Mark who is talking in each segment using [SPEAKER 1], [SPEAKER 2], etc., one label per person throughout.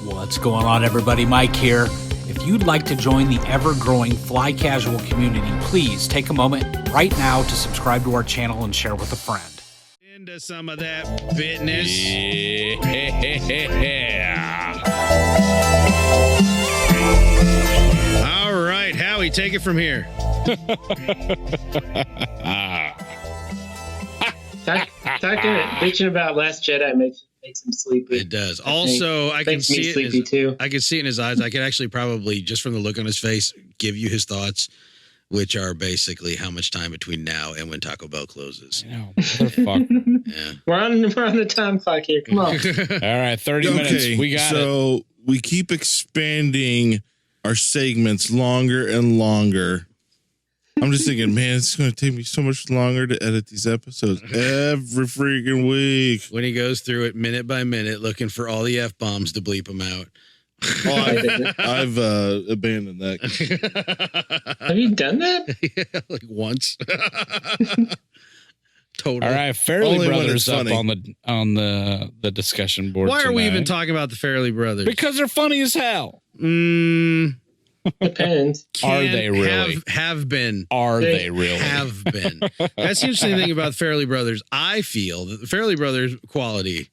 [SPEAKER 1] What's going on, everybody? Mike here. If you'd like to join the ever-growing Fly Casual community, please take a moment right now to subscribe to our channel and share with a friend.
[SPEAKER 2] Into some of that fitness.
[SPEAKER 3] Yeah.
[SPEAKER 2] All right, Howie, take it from here.
[SPEAKER 4] Bitching about Last Jedi makes him sleepy.
[SPEAKER 2] It does. Also, I can see it.
[SPEAKER 4] Too.
[SPEAKER 2] I can see it in his eyes. I can actually probably, just from the look on his face, give you his thoughts, which are basically how much time between now and when Taco Bell closes.
[SPEAKER 3] I know. Motherfucker.
[SPEAKER 2] Yeah.
[SPEAKER 4] We're on the time clock here. Come on.
[SPEAKER 3] All right, 30 minutes. We got it.
[SPEAKER 5] So we keep expanding our segments longer and longer. I'm just thinking, man, it's going to take me so much longer to edit these episodes every freaking week.
[SPEAKER 2] When he goes through it minute by minute, looking for all the F-bombs to bleep them out.
[SPEAKER 5] Oh, I've abandoned that.
[SPEAKER 4] Have you done that?
[SPEAKER 2] Yeah, like once. Totally.
[SPEAKER 3] All right, Farrelly
[SPEAKER 5] Only when
[SPEAKER 3] Brothers
[SPEAKER 5] it's
[SPEAKER 3] up
[SPEAKER 5] funny.
[SPEAKER 3] on the discussion board.
[SPEAKER 2] Why are we
[SPEAKER 3] tonight.
[SPEAKER 2] even talking about the Farrelly Brothers?
[SPEAKER 3] Because they're funny as hell.
[SPEAKER 4] Depends.
[SPEAKER 3] Are they really?
[SPEAKER 2] Have been.
[SPEAKER 3] Are they really?
[SPEAKER 2] Have been. That's the interesting thing about the Farrelly Brothers. I feel that the Farrelly Brothers quality,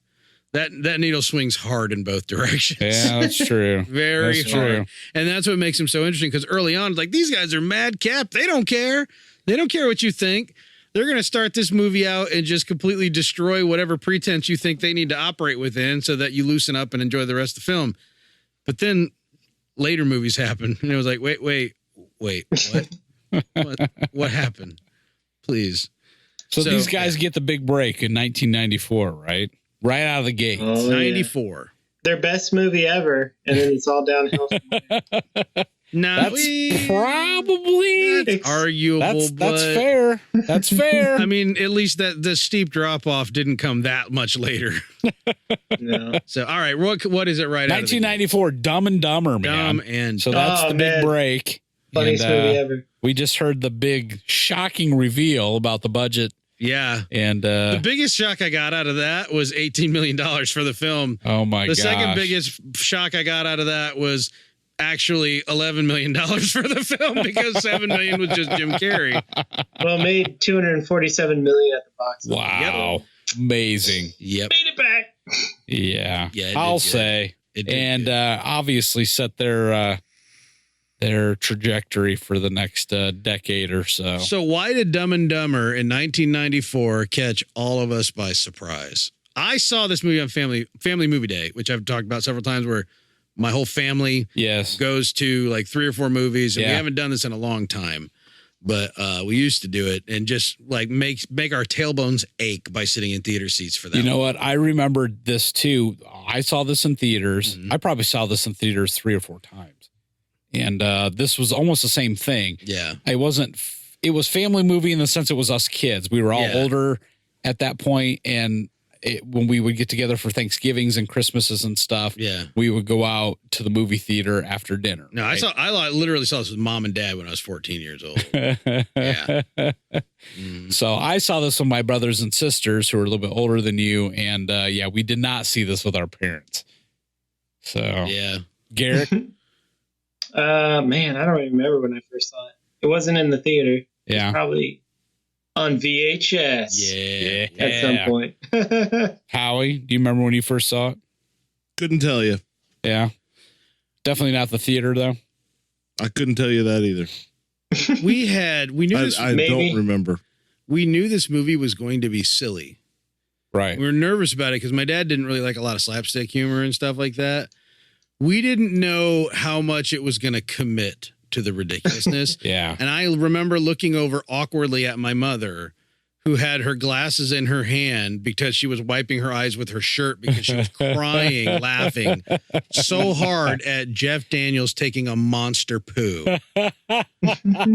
[SPEAKER 2] that needle swings hard in both directions.
[SPEAKER 3] Yeah, that's true.
[SPEAKER 2] Very
[SPEAKER 3] that's
[SPEAKER 2] hard.
[SPEAKER 3] true.
[SPEAKER 2] And that's what makes them so interesting, because early on, like, these guys are madcap. They don't care. They don't care what you think. They're going to start this movie out and just completely destroy whatever pretense you think they need to operate within so that you loosen up and enjoy the rest of the film. But then later movies happen, and it was like, wait, what happened? Please.
[SPEAKER 3] So these guys get the big break in 1994, right? Right out of the gate.
[SPEAKER 4] Oh,
[SPEAKER 2] 94.
[SPEAKER 4] Yeah. Their best movie ever, and then it's all downhill from there.
[SPEAKER 2] Now,
[SPEAKER 3] That's probably
[SPEAKER 2] arguable,
[SPEAKER 3] that's fair. That's fair.
[SPEAKER 2] I mean, at least that the steep drop off didn't come that much later.
[SPEAKER 4] No.
[SPEAKER 2] So, all right, what is it right out of the
[SPEAKER 3] 1994, Dumb and Dumber, man.
[SPEAKER 2] Dumb and
[SPEAKER 3] So that's
[SPEAKER 4] Oh,
[SPEAKER 3] the big
[SPEAKER 4] man.
[SPEAKER 3] break.
[SPEAKER 4] Funniest movie ever.
[SPEAKER 3] We just heard the big shocking reveal about the budget.
[SPEAKER 2] Yeah.
[SPEAKER 3] And
[SPEAKER 2] the biggest shock I got out of that was $18 million for the film.
[SPEAKER 3] oh my god.
[SPEAKER 2] The second biggest shock I got out of that was actually $11 million for the film, because $7 million was just Jim Carrey.
[SPEAKER 4] Well, made $247 million at the box office.
[SPEAKER 3] Wow. Amazing.
[SPEAKER 2] Yep.
[SPEAKER 4] Made it back.
[SPEAKER 3] Yeah.
[SPEAKER 2] Yeah, it did
[SPEAKER 3] I'll
[SPEAKER 2] good.
[SPEAKER 3] say.
[SPEAKER 2] It did
[SPEAKER 3] And
[SPEAKER 2] good.
[SPEAKER 3] obviously set their trajectory for the next decade or so.
[SPEAKER 2] So why did Dumb and Dumber in 1994 catch all of us by surprise? I saw this movie on Family Movie Day, which I've talked about several times, where my whole family
[SPEAKER 3] Yes.
[SPEAKER 2] goes to like 3 or 4 movies, and we
[SPEAKER 3] Yeah.
[SPEAKER 2] haven't done this in a long time, but we used to do it and just like make our tailbones ache by sitting in theater seats for that.
[SPEAKER 3] You know what? I remembered this too. I saw this in theaters.
[SPEAKER 2] Mhm.
[SPEAKER 3] I probably saw this in theaters 3 or 4 times. And this was almost the same thing.
[SPEAKER 2] Yeah.
[SPEAKER 3] It was family movie in the sense it was us kids. We were all
[SPEAKER 2] Yeah.
[SPEAKER 3] older at that point, and when we would get together for Thanksgivings and Christmases and stuff,
[SPEAKER 2] Yeah.
[SPEAKER 3] we would go out to the movie theater after dinner.
[SPEAKER 2] No,
[SPEAKER 3] right?
[SPEAKER 2] I literally saw this with mom and dad when I was 14 years old. Yeah. Mm.
[SPEAKER 3] So I saw this with my brothers and sisters who are a little bit older than you, and yeah, we did not see this with our parents. So
[SPEAKER 2] Yeah.
[SPEAKER 3] Garrick,
[SPEAKER 4] Man, I don't even remember when I first saw it. It wasn't in the theater.
[SPEAKER 3] yeah,
[SPEAKER 4] Probably on VHS.
[SPEAKER 2] Yeah.
[SPEAKER 4] At some point.
[SPEAKER 3] Howie, do you remember when you first saw it?
[SPEAKER 5] Couldn't tell you.
[SPEAKER 3] Yeah, definitely not the theater though.
[SPEAKER 5] I couldn't tell you that either.
[SPEAKER 2] We knew this
[SPEAKER 5] I
[SPEAKER 4] Maybe.
[SPEAKER 5] don't remember.
[SPEAKER 2] we knew this movie was going to be silly.
[SPEAKER 3] Right.
[SPEAKER 2] We were nervous about it because my dad didn't really like a lot of slapstick humor and stuff like that. We didn't know how much it was going to commit to the ridiculousness.
[SPEAKER 3] Yeah.
[SPEAKER 2] And I remember looking over awkwardly at my mother, who had her glasses in her hand because she was wiping her eyes with her shirt because she was crying, laughing so hard at Jeff Daniels taking a monster poo.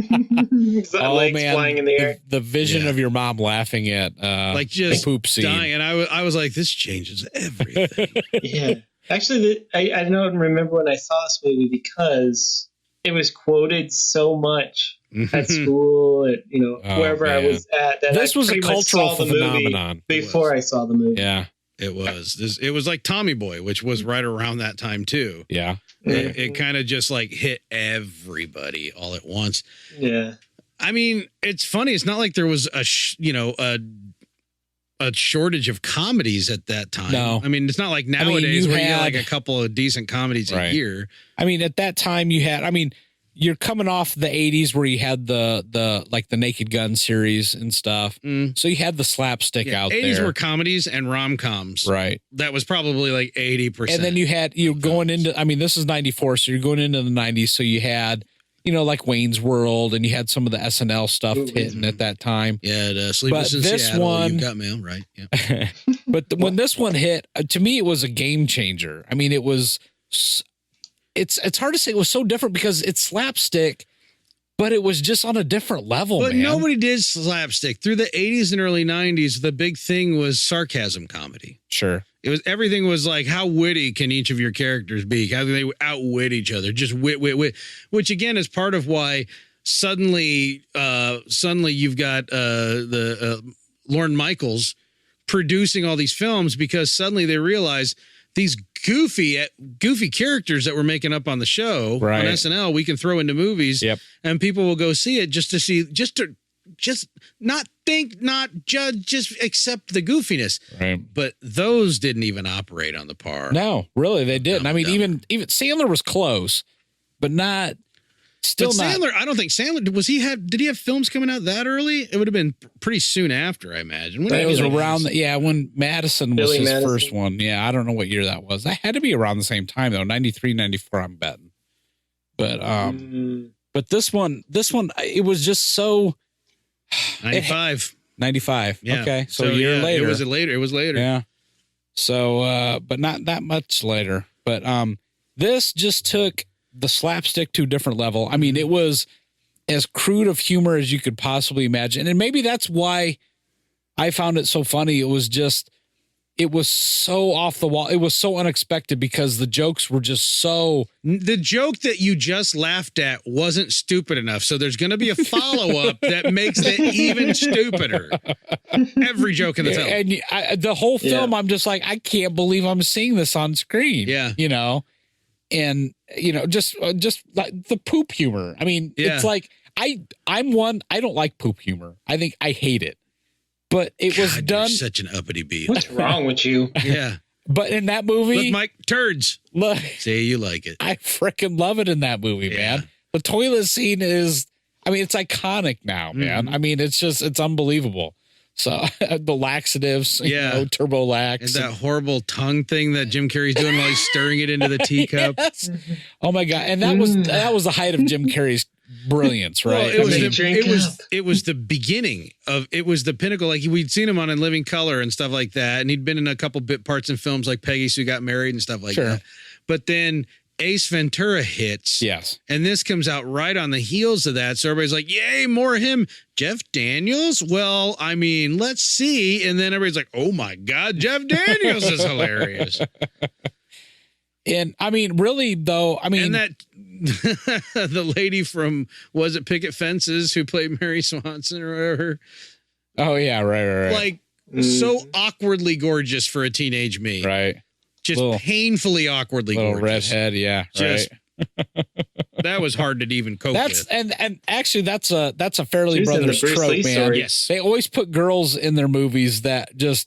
[SPEAKER 4] Legs flying in the air.
[SPEAKER 3] The vision
[SPEAKER 2] Yeah.
[SPEAKER 3] of your mom laughing at
[SPEAKER 2] Like just
[SPEAKER 3] the poop scene.
[SPEAKER 2] dying. And I was like, this changes everything.
[SPEAKER 4] Yeah. Actually, I don't remember when I saw this movie because it was quoted so much at school, at
[SPEAKER 3] Oh,
[SPEAKER 4] wherever I
[SPEAKER 3] man.
[SPEAKER 4] was at. That
[SPEAKER 3] This
[SPEAKER 4] I
[SPEAKER 3] was a
[SPEAKER 4] pretty much
[SPEAKER 3] cultural
[SPEAKER 4] saw the movie
[SPEAKER 3] phenomenon.
[SPEAKER 4] before I saw the movie.
[SPEAKER 3] Yeah.
[SPEAKER 2] It was. It was like Tommy Boy, which was right around that time too.
[SPEAKER 3] Yeah.
[SPEAKER 2] It kind of just like hit everybody all at once.
[SPEAKER 4] Yeah.
[SPEAKER 2] I mean, it's funny. It's not like there was a shortage of comedies at that time.
[SPEAKER 3] No.
[SPEAKER 2] I mean, it's not like nowadays
[SPEAKER 3] you
[SPEAKER 2] where you get
[SPEAKER 3] had-
[SPEAKER 2] like a couple of decent comedies a
[SPEAKER 3] Right.
[SPEAKER 2] year.
[SPEAKER 3] I mean, at that time you had, I mean, you're coming off the 80s where you had the like the Naked Gun series and stuff. So you had the slapstick out
[SPEAKER 2] 80s
[SPEAKER 3] there.
[SPEAKER 2] were comedies and rom-coms.
[SPEAKER 3] Right.
[SPEAKER 2] That was probably like 80%.
[SPEAKER 3] And then you're going into, I mean, this is 94, so you're going into the 90s. So you had, like Wayne's World, and you had some of the SNL stuff hitting at that time.
[SPEAKER 2] Yeah, Sleepless
[SPEAKER 3] But
[SPEAKER 2] in
[SPEAKER 3] this
[SPEAKER 2] Seattle,
[SPEAKER 3] one-
[SPEAKER 2] You've Got Mail, right? Yeah.
[SPEAKER 3] But when this one hit, to me, it was a game changer. I mean, it's hard to say. It was so different because it's slapstick, but it was just on a different level,
[SPEAKER 2] But
[SPEAKER 3] man.
[SPEAKER 2] nobody did slapstick. Through the 80s and early 90s, the big thing was sarcasm comedy.
[SPEAKER 3] Sure.
[SPEAKER 2] Everything was like, how witty can each of your characters be? How can they outwit each other? Just wit, which again is part of why suddenly you've got Lorne Michaels producing all these films, because suddenly they realize these goofy characters that we're making up on the show
[SPEAKER 3] Right.
[SPEAKER 2] on SNL, we can throw into movies,
[SPEAKER 3] Yep.
[SPEAKER 2] and people will go see it just not think, not judge, just accept the goofiness.
[SPEAKER 3] Right.
[SPEAKER 2] But those didn't even operate on the par.
[SPEAKER 3] No, really, they didn't. I mean,
[SPEAKER 2] No.
[SPEAKER 3] even Sandler was close, but not. Still
[SPEAKER 2] But
[SPEAKER 3] not.
[SPEAKER 2] Sandler, I don't think Sandler did he have films coming out that early? It would have been pretty soon after, I imagine. When
[SPEAKER 3] It was
[SPEAKER 2] did he-
[SPEAKER 3] around, when Madison was
[SPEAKER 4] Billy
[SPEAKER 3] his
[SPEAKER 4] Madison.
[SPEAKER 3] first one. Yeah, I don't know what year that was. That had to be around the same time though, 93, 94, I'm betting. But but this one, it was just so
[SPEAKER 2] 95.
[SPEAKER 3] 95.
[SPEAKER 2] Yeah.
[SPEAKER 3] Okay, so a year later.
[SPEAKER 2] It was later.
[SPEAKER 3] Yeah. So, but not that much later. But this just took the slapstick to a different level. I mean, it was as crude of humor as you could possibly imagine. And maybe that's why I found it so funny. It was so off the wall. It was so unexpected because the jokes were just so.
[SPEAKER 2] The joke that you just laughed at wasn't stupid enough. So there's going to be a follow-up that makes it even stupider. Every joke in the film.
[SPEAKER 3] And the whole film, I'm just like, I can't believe I'm seeing this on screen.
[SPEAKER 2] Yeah.
[SPEAKER 3] And just like the poop humor. I mean, it's like I don't like poop humor. I think I hate it. But it was
[SPEAKER 2] God,
[SPEAKER 3] done.
[SPEAKER 2] you're such an uppity bee.
[SPEAKER 4] What's wrong with you?
[SPEAKER 2] Yeah.
[SPEAKER 3] But in that movie,
[SPEAKER 2] Look, Mike, turds.
[SPEAKER 3] look,
[SPEAKER 2] Say you like it.
[SPEAKER 3] I freaking love it in that movie,
[SPEAKER 2] Yeah.
[SPEAKER 3] man. The toilet scene is, I mean, it's iconic now, man. I mean, it's unbelievable. So the laxatives, turbo lax.
[SPEAKER 2] And that horrible tongue thing that Jim Carrey's doing while he's stirring it into the teacup.
[SPEAKER 3] Yes. Oh my God. And that was the height of Jim Carrey's brilliance, right?
[SPEAKER 2] Well, it was the beginning of, it was the pinnacle. Like we'd seen him on In Living Color and stuff like that. And he'd been in a couple bit parts in films like Peggy Sue Got Married and stuff like that. But then Ace Ventura hits.
[SPEAKER 3] Yes.
[SPEAKER 2] And this comes out right on the heels of that. So everybody's like, yay, more of him. Jeff Daniels? Well, I mean, let's see. And then everybody's like, oh my God, Jeff Daniels is hilarious.
[SPEAKER 3] And I mean, really though, I mean,
[SPEAKER 2] And that the lady from, was it Picket Fences, who played Mary Swanson or whatever?
[SPEAKER 3] oh yeah, right.
[SPEAKER 2] Like so awkwardly gorgeous for a teenage me.
[SPEAKER 3] Right.
[SPEAKER 2] Just
[SPEAKER 3] Little-
[SPEAKER 2] painfully awkwardly
[SPEAKER 3] Little
[SPEAKER 2] gorgeous.
[SPEAKER 3] redhead. Yeah.
[SPEAKER 2] Just
[SPEAKER 3] right.
[SPEAKER 2] That was hard to even cope
[SPEAKER 3] That's
[SPEAKER 2] with.
[SPEAKER 3] and actually that's a Farrelly
[SPEAKER 4] She was in the
[SPEAKER 3] Brothers
[SPEAKER 4] Bruce
[SPEAKER 3] trope,
[SPEAKER 4] Lee
[SPEAKER 3] man.
[SPEAKER 4] story.
[SPEAKER 2] Yes.
[SPEAKER 3] They always put girls in their movies that just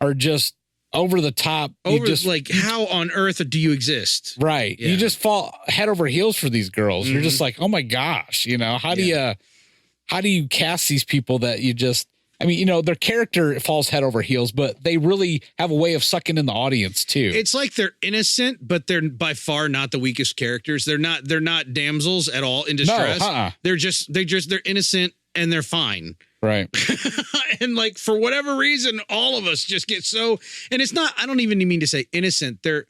[SPEAKER 3] are just over the top. You
[SPEAKER 2] Over
[SPEAKER 3] just
[SPEAKER 2] like, how on earth do you exist?
[SPEAKER 3] right.
[SPEAKER 2] Yeah.
[SPEAKER 3] You just fall head over heels for these girls. You're just like, oh my gosh, how do you cast these people that you just, I mean, their character falls head over heels, but they really have a way of sucking in the audience too.
[SPEAKER 2] It's like they're innocent, but they're by far not the weakest characters. They're not damsels at all in distress. They're innocent and they're fine.
[SPEAKER 3] right.
[SPEAKER 2] And like, for whatever reason, all of us just get so, and it's not, I don't even mean to say innocent. They're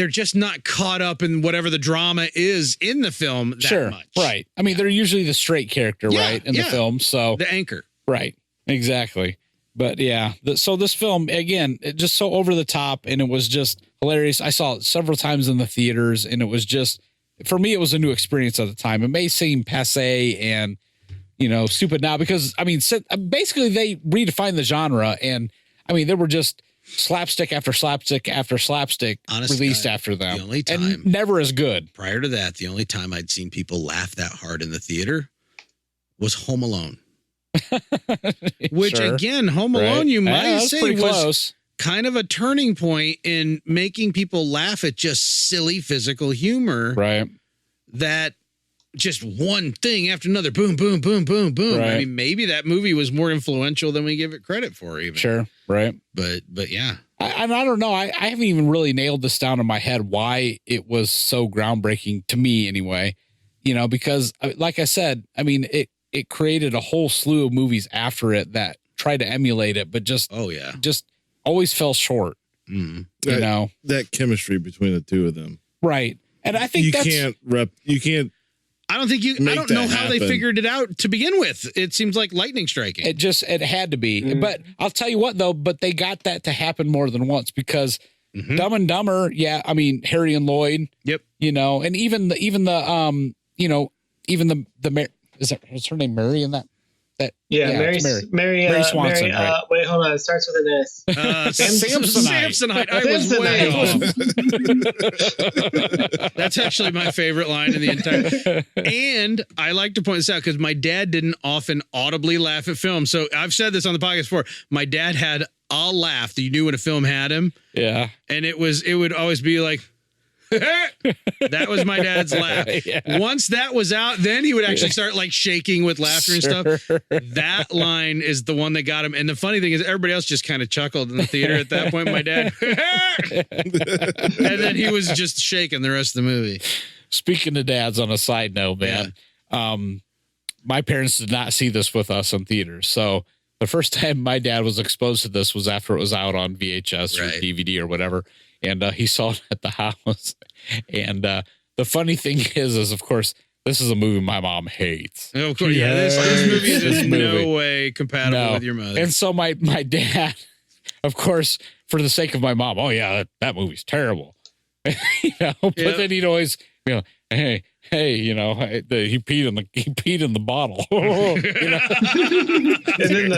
[SPEAKER 2] just not caught up in whatever the drama is in the film that much.
[SPEAKER 3] Right. I mean, they're usually the straight character, right, in the film. So
[SPEAKER 2] The anchor.
[SPEAKER 3] right. Exactly. But yeah, so this film, again, it just so over the top, and it was just hilarious. I saw it several times in the theaters, and it was just, for me, it was a new experience at the time. It may seem passe and, stupid now because, I mean, basically they redefined the genre, and I mean, there were just slapstick after slapstick after slapstick
[SPEAKER 2] Honest
[SPEAKER 3] released
[SPEAKER 2] God,
[SPEAKER 3] after them.
[SPEAKER 2] the only time-
[SPEAKER 3] and never as good.
[SPEAKER 2] Prior to that, the only time I'd seen people laugh that hard in the theater was Home Alone. Which
[SPEAKER 3] Sure.
[SPEAKER 2] again, Home Alone,
[SPEAKER 3] Right.
[SPEAKER 2] you might
[SPEAKER 3] that's
[SPEAKER 2] say,
[SPEAKER 3] pretty
[SPEAKER 2] was
[SPEAKER 3] close.
[SPEAKER 2] kind of a turning point in making people laugh at just silly physical humor.
[SPEAKER 3] Right.
[SPEAKER 2] That just one thing after another, boom, boom, boom, boom, boom. I
[SPEAKER 3] Right.
[SPEAKER 2] mean, maybe that movie was more influential than we give it credit for, even.
[SPEAKER 3] Sure. Right.
[SPEAKER 2] But yeah,
[SPEAKER 3] I don't know. I haven't even really nailed this down in my head why it was so groundbreaking to me anyway, because like I said, I mean, it created a whole slew of movies after it that tried to emulate it, but just always fell short,
[SPEAKER 5] That chemistry between the two of them.
[SPEAKER 3] Right. And I think
[SPEAKER 5] you can't.
[SPEAKER 2] I don't think I don't know how they figured it out to begin with. It seems like lightning striking.
[SPEAKER 3] it had to be. But I'll tell you what though, but they got that to happen more than once because Dumb and Dumber, I mean Harry and Lloyd.
[SPEAKER 2] Yep.
[SPEAKER 3] And even the is her name Mary in that?
[SPEAKER 4] Mary
[SPEAKER 3] Swanson. Right.
[SPEAKER 4] Wait, hold on. It starts with an S.
[SPEAKER 2] Samsonite. I was way off. That's actually my favorite line in the entire. And I like to point this out because my dad didn't often audibly laugh at films. So I've said this on the podcast before. My dad had a laugh that you knew when a film had him.
[SPEAKER 3] Yeah.
[SPEAKER 2] And it would always be like, that was my dad's laugh.
[SPEAKER 3] Yeah.
[SPEAKER 2] Once that was out, then he would actually start like shaking with laughter and stuff. That line is the one that got him. And the funny thing is everybody else just kind of chuckled in the theater at that point. My dad, and then he was just shaking the rest of the movie.
[SPEAKER 3] Speaking of dads, on a side note, man, my parents did not see this with us in theaters. So the first time my dad was exposed to this was after it was out on VHS or DVD or whatever. And he saw it at the house. And the funny thing is of course, this is a movie my mom hates.
[SPEAKER 2] Oh, of course, this movie is in no way compatible with your mother.
[SPEAKER 3] And so my dad, of course, for the sake of my mom, that movie's terrible. But then he'd always be like, hey, he peed in the bottle.
[SPEAKER 4] And then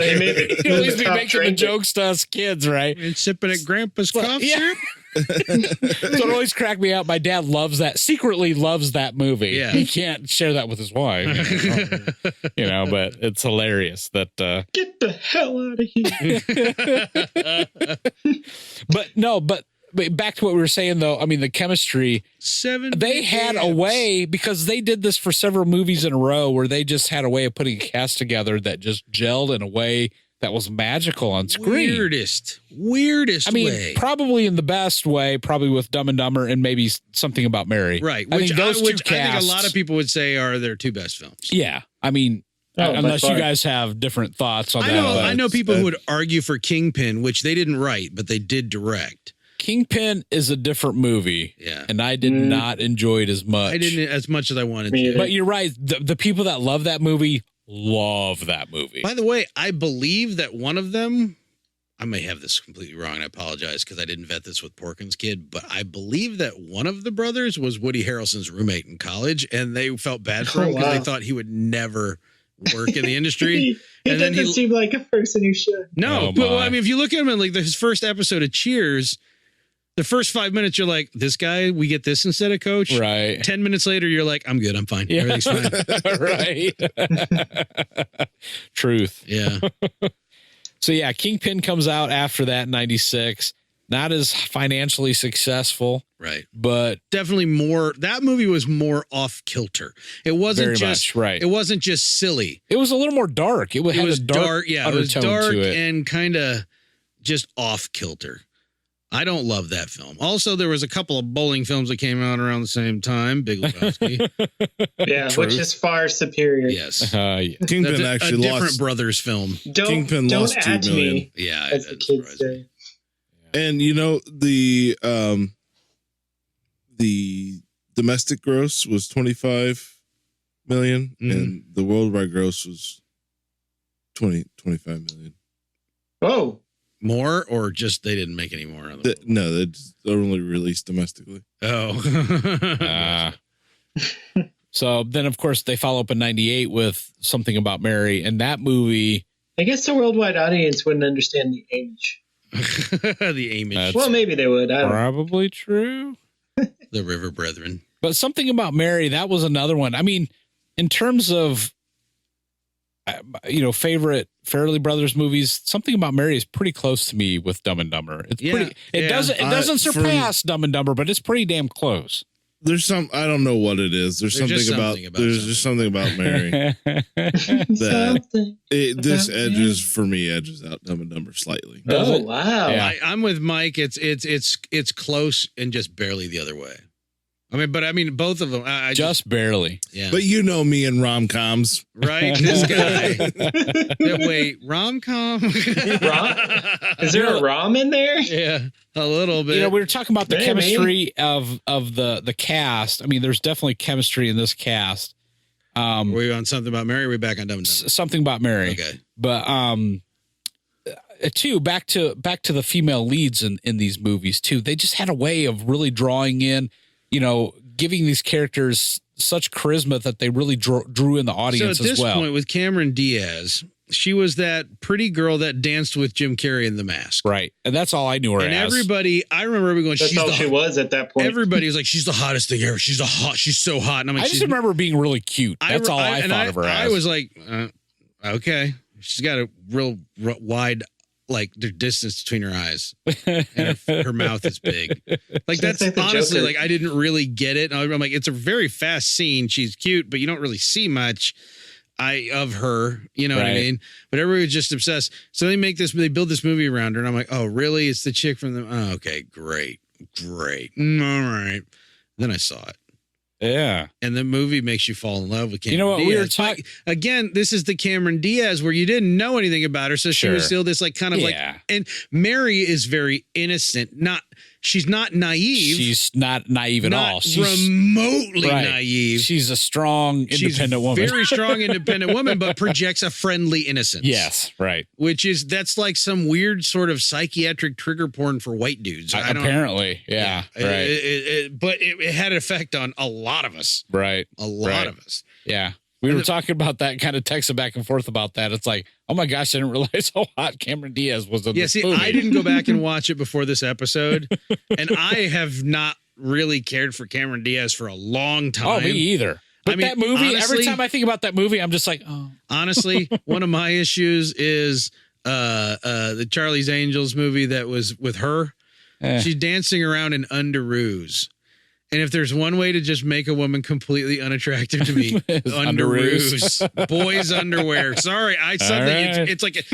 [SPEAKER 3] he'd always be making the jokes to us kids, right?
[SPEAKER 2] And sipping at Grandpa's cough syrup.
[SPEAKER 3] So it always cracked me out. My dad secretly loves that movie.
[SPEAKER 2] Yeah.
[SPEAKER 3] He can't share that with his wife, but it's hilarious that,
[SPEAKER 4] get the hell out of here.
[SPEAKER 3] but back to what we were saying though. I mean, the chemistry, they had a way because they did this for several movies in a row where they just had a way of putting a cast together that just gelled in a way that was magical on screen.
[SPEAKER 2] Weirdest
[SPEAKER 3] I mean,
[SPEAKER 2] way.
[SPEAKER 3] probably in the best way, probably with Dumb and Dumber and maybe Something About Mary.
[SPEAKER 2] Right.
[SPEAKER 3] I think those two
[SPEAKER 2] I think a lot of people would say are their two best films.
[SPEAKER 3] Yeah. I mean, unless you guys have different thoughts on that.
[SPEAKER 2] I know people who would argue for Kingpin, which they didn't write, but they did direct.
[SPEAKER 3] Kingpin is a different movie.
[SPEAKER 2] Yeah.
[SPEAKER 3] And I did not enjoy it as much.
[SPEAKER 2] I didn't as much as I wanted to.
[SPEAKER 3] But you're right. The people that love that movie love that movie.
[SPEAKER 2] By the way, I believe that one of them, I may have this completely wrong. I apologize because I didn't vet this with Porkins' kid, but I believe that one of the brothers was Woody Harrelson's roommate in college, and they felt bad for him because they thought he would never work in the industry.
[SPEAKER 4] He doesn't seem like a person who should.
[SPEAKER 2] No, but I mean, if you look at him in like his first episode of Cheers, the first 5 minutes, you're like, this guy, we get this instead of coach.
[SPEAKER 3] Right.
[SPEAKER 2] 10 minutes later, you're like, I'm good. I'm fine. Yeah. Everything's fine.
[SPEAKER 3] Right. Truth.
[SPEAKER 2] Yeah.
[SPEAKER 3] So yeah, Kingpin comes out after that in 96. Not as financially successful.
[SPEAKER 2] Right.
[SPEAKER 3] But
[SPEAKER 2] definitely more, that movie was more off kilter. It wasn't It wasn't just silly.
[SPEAKER 3] It was a little more dark. It was dark.
[SPEAKER 2] Yeah. It was dark and kind of just off kilter. I don't love that film. Also, there was a couple of bowling films that came out around the same time. Big Lebowski.
[SPEAKER 4] Yeah, which is far superior.
[SPEAKER 2] Yes.
[SPEAKER 5] Kingpin actually
[SPEAKER 2] a different brothers film.
[SPEAKER 5] Kingpin lost $2 million.
[SPEAKER 2] Yeah,
[SPEAKER 4] as the kids say.
[SPEAKER 5] And the domestic gross was 25 million, and the worldwide gross was 25 million.
[SPEAKER 4] Oh.
[SPEAKER 2] More or just they didn't make any more of them?
[SPEAKER 5] No, they only released domestically.
[SPEAKER 2] Oh.
[SPEAKER 3] So then, of course, they follow up in 98 with Something About Mary. And that movie...
[SPEAKER 4] I guess the worldwide audience wouldn't understand the age.
[SPEAKER 2] The Amish.
[SPEAKER 3] That's
[SPEAKER 4] Well, maybe they would. I don't know.
[SPEAKER 3] probably true.
[SPEAKER 2] The River Brethren.
[SPEAKER 3] But Something About Mary, that was another one. I mean, in terms of, favorite Farrelly Brothers movies, Something About Mary is pretty close to me with Dumb and Dumber. It's pretty. It doesn't surpass Dumb and Dumber, but it's pretty damn close.
[SPEAKER 5] There's I don't know what it is. There's just something about Mary that this edges out Dumb and Dumber slightly.
[SPEAKER 4] Oh, wow.
[SPEAKER 3] Yeah.
[SPEAKER 2] I'm with Mike. It's close and just barely the other way. I mean, both of them. I
[SPEAKER 3] just barely.
[SPEAKER 2] Yeah.
[SPEAKER 5] But you know me and rom-coms.
[SPEAKER 2] Right? This guy. Wait, rom-com?
[SPEAKER 4] Is there a rom in there?
[SPEAKER 2] Yeah, a little bit.
[SPEAKER 3] We were talking about the
[SPEAKER 4] Maybe.
[SPEAKER 3] chemistry of the cast. I mean, there's definitely chemistry in this cast.
[SPEAKER 2] Were we on Something About Mary? Or are we back on Dumb and Dumber?
[SPEAKER 3] Something About Mary.
[SPEAKER 2] Okay.
[SPEAKER 3] But too, back to the female leads in these movies too. They just had a way of really drawing in, giving these characters such charisma that they really drew in the audience
[SPEAKER 2] So at
[SPEAKER 3] as
[SPEAKER 2] this
[SPEAKER 3] well.
[SPEAKER 2] point with Cameron Diaz, she was that pretty girl that danced with Jim Carrey in The Mask.
[SPEAKER 3] Right. And that's all I knew her
[SPEAKER 2] And
[SPEAKER 3] as.
[SPEAKER 2] everybody, I remember going,
[SPEAKER 4] That's all she was at that point.
[SPEAKER 2] Everybody was like, she's the hottest thing ever. She's so hot. And I'm like,
[SPEAKER 3] I just remember being really cute. That's all I thought of her as.
[SPEAKER 2] I was like, okay. She's got a real wide, like, the distance between her eyes. And her mouth is big. Like, that's
[SPEAKER 4] like the
[SPEAKER 2] honestly,
[SPEAKER 4] Joker.
[SPEAKER 2] like, I didn't really get it. And I'm like, it's a very fast scene. She's cute, but you don't really see much of her. You know what I mean? But everybody was just obsessed. So they build this movie around her. And I'm like, oh, really? It's the chick from the, oh, okay, great. All right. Then I saw it.
[SPEAKER 3] Yeah.
[SPEAKER 2] And the movie makes you fall in love with Cameron
[SPEAKER 3] You know what?
[SPEAKER 2] Diaz.
[SPEAKER 3] We were talking
[SPEAKER 2] Again, this is the Cameron Diaz where you didn't know anything about her. So she was still this like kind of like, and Mary is very innocent. She's not naive.
[SPEAKER 3] She's not naive at all. She's
[SPEAKER 2] remotely naive.
[SPEAKER 3] She's a strong, independent woman.
[SPEAKER 2] Very strong, independent woman, but projects a friendly innocence.
[SPEAKER 3] Yes, right.
[SPEAKER 2] That's like some weird sort of psychiatric trigger porn for white dudes.
[SPEAKER 3] Apparently, yeah. Right.
[SPEAKER 2] But it had an effect on a lot of us.
[SPEAKER 3] Right.
[SPEAKER 2] A lot of us.
[SPEAKER 3] Yeah. We were talking about that, kind of texting back and forth about that. It's like, oh my gosh, I didn't realize how hot Cameron Diaz was in this movie.
[SPEAKER 2] I didn't go back and watch it before this episode, and I have not really cared for Cameron Diaz for a long time.
[SPEAKER 3] Oh, me either. But that movie,
[SPEAKER 2] honestly,
[SPEAKER 3] every time I think about that movie, I'm just like, oh.
[SPEAKER 2] Honestly, one of my issues is the Charlie's Angels movie that was with her. She's dancing around in underoos. And if there's one way to just make a woman completely unattractive to me, underoos, boys' underwear. Sorry, it's like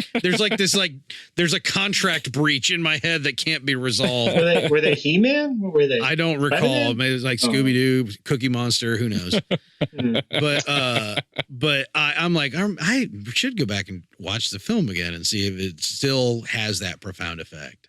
[SPEAKER 2] there's a contract breach in my head that can't be resolved.
[SPEAKER 4] Were they He-Man? What were they?
[SPEAKER 2] I don't recall. Maybe it was like Scooby Doo, Cookie Monster. Who knows? But I'm like, I should go back and watch the film again and see if it still has that profound effect.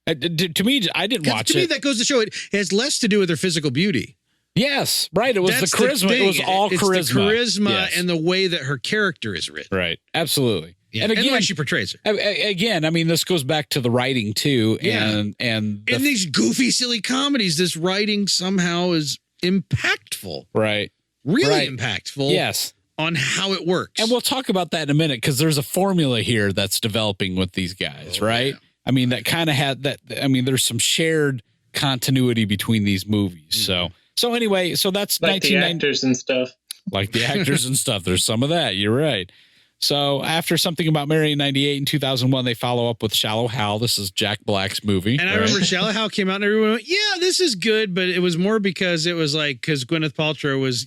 [SPEAKER 3] To me, I didn't watch it.
[SPEAKER 2] To me, that goes to show it has less to do with her physical beauty.
[SPEAKER 3] Yes, right. It was the charisma. It was all charisma.
[SPEAKER 2] It's the charisma and the way that her character is written.
[SPEAKER 3] Right. Absolutely.
[SPEAKER 2] Yeah. And again, the way she portrays her.
[SPEAKER 3] Again, I mean, this goes back to the writing too. And in
[SPEAKER 2] these goofy, silly comedies, this writing somehow is impactful.
[SPEAKER 3] Right.
[SPEAKER 2] Really impactful.
[SPEAKER 3] Yes.
[SPEAKER 2] On how it works.
[SPEAKER 3] And we'll talk about that in a minute because there's a formula here that's developing with these guys, right? Yeah. I mean, that kind of had that. I mean, there's some shared continuity between these movies.
[SPEAKER 2] Mm-hmm.
[SPEAKER 3] So anyway, so that's
[SPEAKER 4] like the actors and stuff.
[SPEAKER 3] Like the actors and stuff. There's some of that. You're right. So after Something About Mary in 98 and 2001, they follow up with Shallow Hal. This is Jack Black's movie.
[SPEAKER 2] And I remember Shallow Hal came out and everyone went, yeah, this is good. But it was more because it was like, because Gwyneth Paltrow was,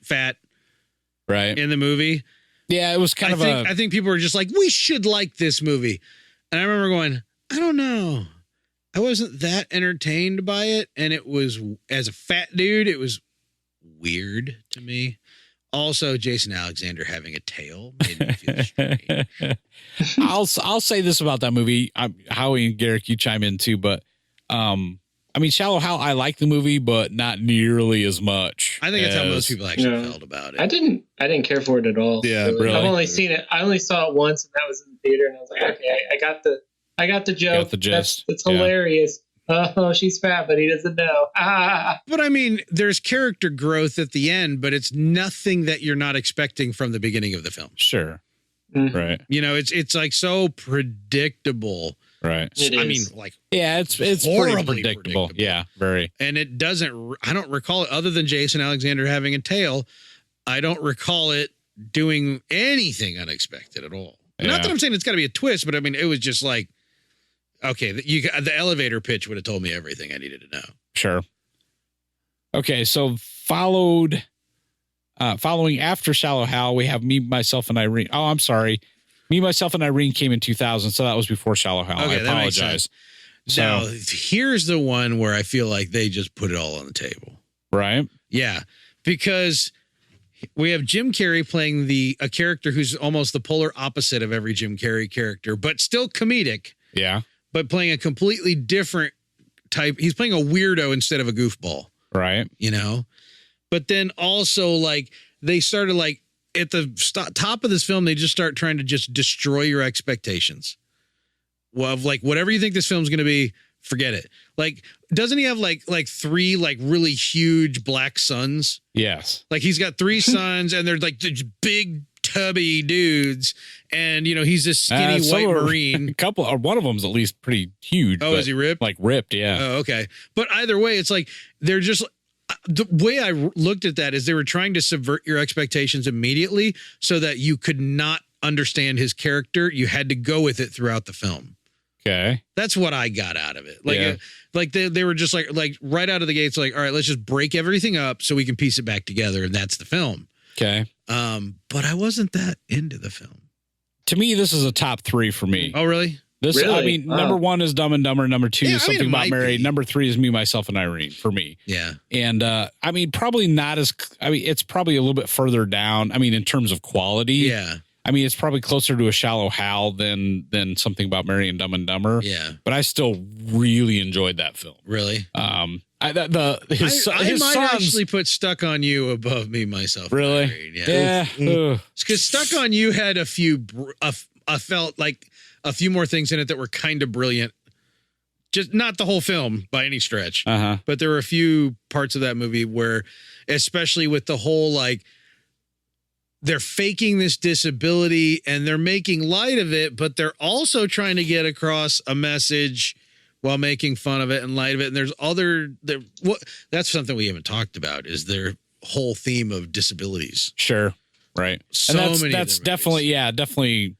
[SPEAKER 2] fat in the movie.
[SPEAKER 3] Yeah, it was I
[SPEAKER 2] think people were just like, we should like this movie. And I remember going, I don't know. I wasn't that entertained by it. And it was, as a fat dude, it was weird to me. Also, Jason Alexander having a tail made me feel strange.
[SPEAKER 3] I'll say this about that movie. Howie and Garrick, you chime in too, but I mean, Shallow Hal, I like the movie, but not nearly as much.
[SPEAKER 2] I think that's how most people actually felt about it.
[SPEAKER 4] I didn't care for it at all.
[SPEAKER 5] Yeah,
[SPEAKER 4] really. I've only seen it. I only saw it once, and that was in the theater. And I was like, okay, I got the joke.
[SPEAKER 3] Got the gist.
[SPEAKER 4] It's hilarious. Oh, she's fat, but he doesn't know.
[SPEAKER 2] But I mean, there's character growth at the end, but it's nothing that you're not expecting from the beginning of the film.
[SPEAKER 3] Sure.
[SPEAKER 4] Mm-hmm.
[SPEAKER 3] Right.
[SPEAKER 2] It's like so predictable
[SPEAKER 3] Right.
[SPEAKER 4] It
[SPEAKER 2] I mean,
[SPEAKER 4] is.
[SPEAKER 2] like,
[SPEAKER 3] Yeah, it's
[SPEAKER 2] Horribly
[SPEAKER 3] pretty predictable.
[SPEAKER 2] predictable.
[SPEAKER 3] Yeah, very.
[SPEAKER 2] and it doesn't. I don't recall it other than Jason Alexander having a tail. I don't recall it doing anything unexpected at all.
[SPEAKER 3] Yeah.
[SPEAKER 2] Not that I'm saying it's got to be a twist, but I mean, it was just like, okay, the elevator pitch would have told me everything I needed to know.
[SPEAKER 3] Sure. Okay, so following after Shallow Hal, we have Me, Myself, and Irene. Oh, I'm sorry. Me, Myself, and Irene came in 2000, so that was before Shallow Hal.
[SPEAKER 2] Okay,
[SPEAKER 3] I
[SPEAKER 2] that makes
[SPEAKER 3] apologize.
[SPEAKER 2] Now,
[SPEAKER 3] So,
[SPEAKER 2] here's the one where I feel like they just put it all on the table.
[SPEAKER 3] right?
[SPEAKER 2] Yeah, because we have Jim Carrey playing a character who's almost the polar opposite of every Jim Carrey character, but still comedic,
[SPEAKER 3] Yeah,
[SPEAKER 2] but playing a completely different type. He's playing a weirdo instead of a goofball,
[SPEAKER 3] right.
[SPEAKER 2] you know? But then also, like, they started, like, at the top of this film, they just start trying to just destroy your expectations. Well, of, like, whatever you think this film's going to be, forget it. Like, doesn't he have like 3 like really huge black sons?
[SPEAKER 3] Yes.
[SPEAKER 2] Like, he's got 3 sons, and they're like these big tubby dudes, and you know he's this skinny
[SPEAKER 3] Some
[SPEAKER 2] white
[SPEAKER 3] are-
[SPEAKER 2] Marine.
[SPEAKER 3] A couple, or one of them's at least pretty huge.
[SPEAKER 2] Oh,
[SPEAKER 3] but,
[SPEAKER 2] is he ripped?
[SPEAKER 3] Like ripped, yeah.
[SPEAKER 2] Oh, okay. But either way, it's like they're just the way I looked at that is they were trying to subvert your expectations immediately so that you could not understand his character. You had to go with it throughout the film.
[SPEAKER 3] Okay.
[SPEAKER 2] That's what I got out of it. Like,
[SPEAKER 3] Yeah.
[SPEAKER 2] like they were just like right out of the gates, like, all right, let's just break everything up so we can piece it back together, and that's the film.
[SPEAKER 3] Okay.
[SPEAKER 2] But I wasn't that into the film.
[SPEAKER 3] To me, this is a top 3 for me.
[SPEAKER 2] Oh, really?
[SPEAKER 3] This, I
[SPEAKER 4] Really?
[SPEAKER 3] mean,
[SPEAKER 4] Wow.
[SPEAKER 3] number 1 is Dumb and Dumber. Number 2
[SPEAKER 2] Yeah,
[SPEAKER 3] is
[SPEAKER 2] I mean,
[SPEAKER 3] Something
[SPEAKER 2] it
[SPEAKER 3] About
[SPEAKER 2] might
[SPEAKER 3] Mary.
[SPEAKER 2] be.
[SPEAKER 3] Number 3 is Me, Myself, and Irene for me.
[SPEAKER 2] Yeah.
[SPEAKER 3] And I mean, probably not as. I mean, it's probably a little bit further down. I mean, in terms of quality.
[SPEAKER 2] Yeah.
[SPEAKER 3] I mean, it's probably closer to a Shallow Hal than Something About Mary and Dumb and Dumber.
[SPEAKER 2] Yeah.
[SPEAKER 3] But I still really enjoyed that film.
[SPEAKER 2] Really?
[SPEAKER 3] His
[SPEAKER 2] I might
[SPEAKER 3] sons
[SPEAKER 2] actually put Stuck on You above Me, Myself. and
[SPEAKER 3] really.
[SPEAKER 2] Irene. Yeah.
[SPEAKER 3] Ugh.
[SPEAKER 2] Because Stuck on You had a few, I felt like a few more things in it that were kind of brilliant. Just not the whole film by any stretch.
[SPEAKER 3] Uh-huh.
[SPEAKER 2] But there were a few parts of that movie where, especially with the whole, like, they're faking this disability and they're making light of it, but they're also trying to get across a message while making fun of it and light of it. And there's that's something we haven't talked about is their whole theme of disabilities.
[SPEAKER 3] Sure. Right.
[SPEAKER 2] So
[SPEAKER 3] and
[SPEAKER 2] many
[SPEAKER 3] that's
[SPEAKER 2] of their
[SPEAKER 3] definitely.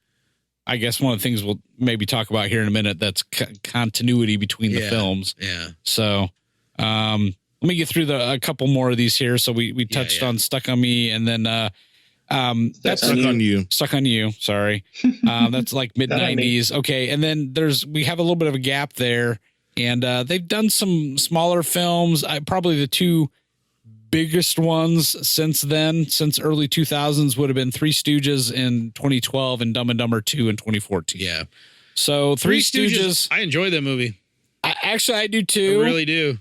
[SPEAKER 3] I guess one of the things we'll maybe talk about here in a minute. That's continuity between the films.
[SPEAKER 2] Yeah.
[SPEAKER 3] So, let me get through a couple more of these here. So we touched on Stuck on Me, and then that's
[SPEAKER 5] Stuck on You.
[SPEAKER 3] Stuck on You. Sorry, that's like mid '90s. Okay, and then we have a little bit of a gap there, and they've done some smaller films. Probably the 2 biggest ones since early 2000s would have been Three Stooges in 2012 and Dumb and Dumber 2 in 2014.
[SPEAKER 2] Yeah.
[SPEAKER 3] So Three Stooges,
[SPEAKER 2] I enjoy that movie.
[SPEAKER 3] I do too.
[SPEAKER 2] I really do.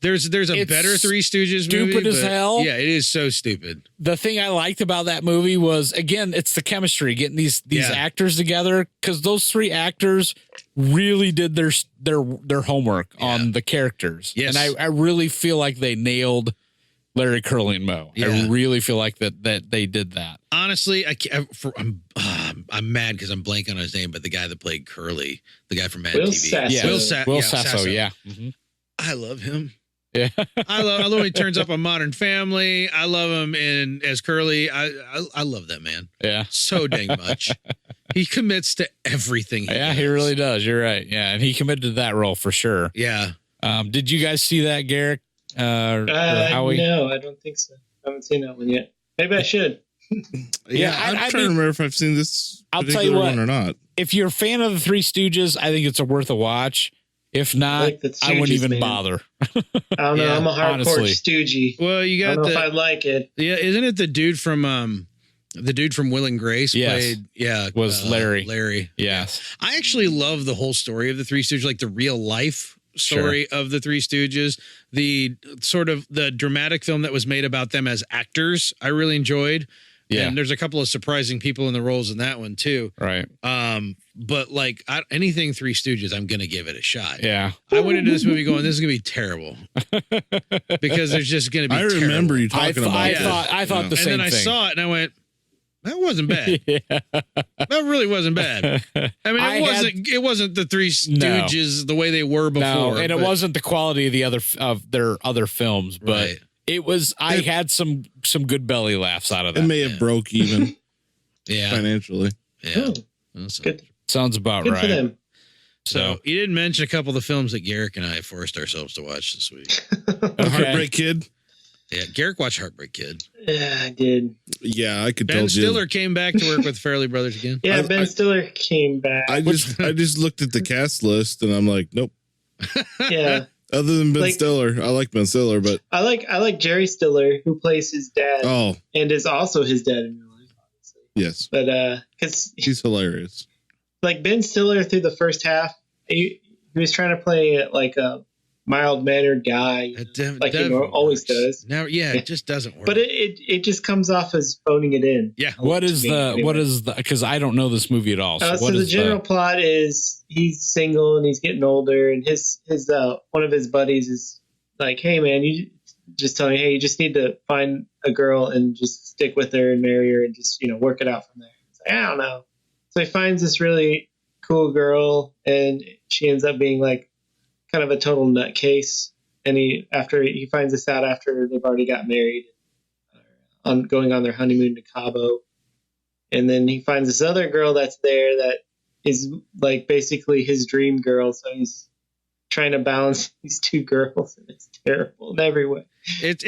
[SPEAKER 2] There's a
[SPEAKER 3] It's
[SPEAKER 2] better Three Stooges movie.
[SPEAKER 3] stupid as
[SPEAKER 2] but-
[SPEAKER 3] hell.
[SPEAKER 2] Yeah, it is so stupid.
[SPEAKER 3] The thing I liked about that movie was, again, it's the chemistry, getting these
[SPEAKER 2] Yeah.
[SPEAKER 3] actors together, because those 3 actors really did their homework on the characters.
[SPEAKER 2] Yes.
[SPEAKER 3] And I really feel like they nailed Larry, Curly, and Moe.
[SPEAKER 2] Yeah.
[SPEAKER 3] I really feel like that they did that.
[SPEAKER 2] Honestly, I'm mad because I'm blanking on his name, but the guy that played Curly, the guy from Mad
[SPEAKER 4] Will
[SPEAKER 2] TV.
[SPEAKER 4] Sasso.
[SPEAKER 3] Yeah. Will Sasso, yeah. Mhm.
[SPEAKER 2] I love him.
[SPEAKER 3] Yeah.
[SPEAKER 2] I love when he turns up on Modern Family. I love him as Curly. I love that man
[SPEAKER 3] Yeah.
[SPEAKER 2] so dang much. He commits to everything.
[SPEAKER 3] Yeah,
[SPEAKER 2] does.
[SPEAKER 3] he really does. You're right. Yeah. And he committed to that role for sure.
[SPEAKER 2] Yeah.
[SPEAKER 3] Did you guys see that, Garrick? Or Howie?
[SPEAKER 4] No, I don't think so. I haven't seen that one yet. Maybe I should.
[SPEAKER 3] Yeah,
[SPEAKER 5] I'm
[SPEAKER 3] I
[SPEAKER 5] trying to remember if I've seen this
[SPEAKER 3] I'll tell
[SPEAKER 5] particular
[SPEAKER 3] you what.
[SPEAKER 5] one or not.
[SPEAKER 3] If you're a fan of the Three Stooges, I think it's worth a watch. If not,
[SPEAKER 4] like the
[SPEAKER 3] I wouldn't
[SPEAKER 4] Stooges,
[SPEAKER 3] even
[SPEAKER 4] man.
[SPEAKER 3] bother.
[SPEAKER 4] I don't know.
[SPEAKER 2] Yeah,
[SPEAKER 4] I'm a hardcore
[SPEAKER 3] honestly.
[SPEAKER 4] stoogey.
[SPEAKER 2] Well, you
[SPEAKER 4] I
[SPEAKER 2] got
[SPEAKER 4] don't know if
[SPEAKER 2] the
[SPEAKER 4] I'd like it.
[SPEAKER 2] isn't it the dude from Will and Grace
[SPEAKER 3] Yes.
[SPEAKER 2] played
[SPEAKER 3] Was Larry.
[SPEAKER 2] Larry.
[SPEAKER 3] Yes.
[SPEAKER 2] I actually love the whole story of the Three Stooges, like the real life story of the Three Stooges, the sort of the dramatic film that was made about them as actors. I really enjoyed.
[SPEAKER 3] Yeah.
[SPEAKER 2] And there's a couple of surprising people in the roles in that one too.
[SPEAKER 3] Right.
[SPEAKER 2] But like anything Three Stooges, I'm gonna give it a shot.
[SPEAKER 3] Yeah.
[SPEAKER 2] I went into this movie going, this is gonna be terrible because there's just gonna be.
[SPEAKER 5] I remember you talking about
[SPEAKER 3] I
[SPEAKER 5] this.
[SPEAKER 3] thought the
[SPEAKER 2] and
[SPEAKER 3] same
[SPEAKER 2] then I
[SPEAKER 3] thing.
[SPEAKER 2] saw it and I went, That wasn't bad.
[SPEAKER 3] Yeah.
[SPEAKER 2] That really wasn't bad. I mean, it wasn't the Three Stooges the way they were before.
[SPEAKER 3] No, and it wasn't the quality of their other films, but
[SPEAKER 2] Right.
[SPEAKER 3] it was. I had some good belly laughs out of that.
[SPEAKER 5] It may have broke even
[SPEAKER 2] Yeah.
[SPEAKER 5] financially.
[SPEAKER 2] Yeah.
[SPEAKER 4] Good.
[SPEAKER 3] Sounds about
[SPEAKER 4] Good
[SPEAKER 3] right.
[SPEAKER 4] for them.
[SPEAKER 2] So you didn't mention a couple of the films that Garrick and I forced ourselves to watch this week.
[SPEAKER 5] Heartbreak Kid.
[SPEAKER 2] Yeah, Garrick watched Heartbreak Kid.
[SPEAKER 4] Yeah, I did.
[SPEAKER 5] Yeah, I could tell
[SPEAKER 2] Ben
[SPEAKER 5] you.
[SPEAKER 2] Stiller came back to work with Farrelly Brothers again.
[SPEAKER 4] Yeah, Ben Stiller came back.
[SPEAKER 5] I just looked at the cast list and I'm like, nope.
[SPEAKER 4] Yeah.
[SPEAKER 5] Other than Ben
[SPEAKER 4] Like-
[SPEAKER 5] Stiller, I like Ben Stiller, but
[SPEAKER 4] I like Jerry Stiller, who plays his dad and is also his dad in real life, obviously.
[SPEAKER 5] yes,
[SPEAKER 4] But because
[SPEAKER 5] he's hilarious.
[SPEAKER 4] like Ben Stiller through the first half, he was trying to play like a mild-mannered guy, like he always does.
[SPEAKER 2] Now, it just doesn't work.
[SPEAKER 4] But it just comes off as phoning it in.
[SPEAKER 2] yeah,
[SPEAKER 3] What is the because I don't know this movie at all. So
[SPEAKER 4] So
[SPEAKER 3] what
[SPEAKER 4] the
[SPEAKER 3] is
[SPEAKER 4] general plot is he's single and he's getting older, and his one of his buddies is like, "Hey man, you just tell me, hey, you just need to find a girl and just stick with her and marry her and just work it out from there." It's like, I don't know. So he finds this really cool girl, and she ends up being like kind of a total nutcase. And he finds this out after they've already got married, going on their honeymoon to Cabo. And then he finds this other girl that's there that is like basically his dream girl. So he's trying to balance these two girls, and it's terrible in every way.
[SPEAKER 2] It's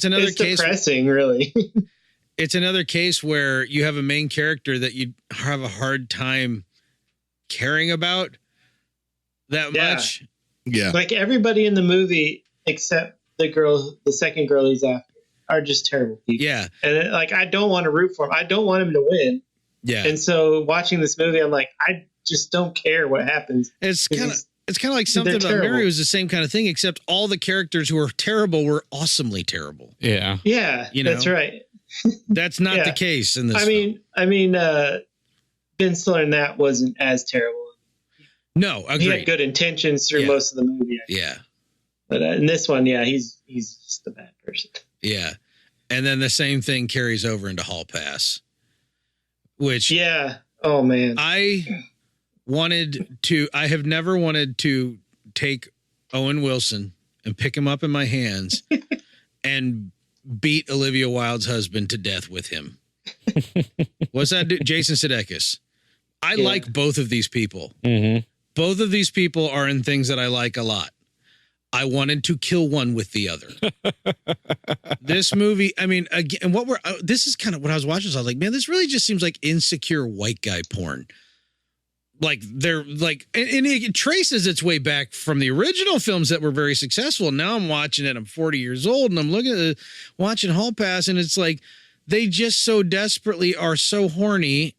[SPEAKER 2] another case.
[SPEAKER 4] Depressing, really.
[SPEAKER 2] It's another case where you have a main character that you have a hard time caring about that much.
[SPEAKER 5] Yeah,
[SPEAKER 4] Like everybody in the movie except the second girl he's after are just terrible people.
[SPEAKER 2] Yeah,
[SPEAKER 4] And like I don't want to root for him. I don't want him to win.
[SPEAKER 2] yeah.
[SPEAKER 4] And so watching this movie, I'm like, I just don't care what happens.
[SPEAKER 2] It's kind of like something
[SPEAKER 4] they're
[SPEAKER 2] about
[SPEAKER 4] terrible.
[SPEAKER 2] Mary was the same kind of thing, except all the characters who were terrible were awesomely terrible.
[SPEAKER 3] Yeah.
[SPEAKER 4] Yeah, that's right.
[SPEAKER 2] That's not
[SPEAKER 4] Yeah.
[SPEAKER 2] the case in this.
[SPEAKER 4] I mean, Ben Stiller in that wasn't as terrible.
[SPEAKER 2] no,
[SPEAKER 4] He had
[SPEAKER 2] agreed.
[SPEAKER 4] good intentions through
[SPEAKER 2] Yeah.
[SPEAKER 4] most of the movie.
[SPEAKER 2] Yeah,
[SPEAKER 4] But in this one, he's just a bad person.
[SPEAKER 2] yeah. And then the same thing carries over into Hall Pass, which
[SPEAKER 4] Yeah. Oh man.
[SPEAKER 2] I have never wanted to take Owen Wilson and pick him up in my hands and beat Olivia Wilde's husband to death with him. What's that? Jason Sudeikis. I like both of these people.
[SPEAKER 3] Mm-hmm.
[SPEAKER 2] Both of these people are in things that I like a lot. I wanted to kill one with the other. This movie, I mean, again, this is kind of what I was watching. So I was like, man, this really just seems like insecure white guy porn. Like they're like, and it traces its way back from the original films that were very successful. Now I'm watching it. I'm 40 years old and I'm looking at watching Hall Pass, and it's like they just so desperately are so horny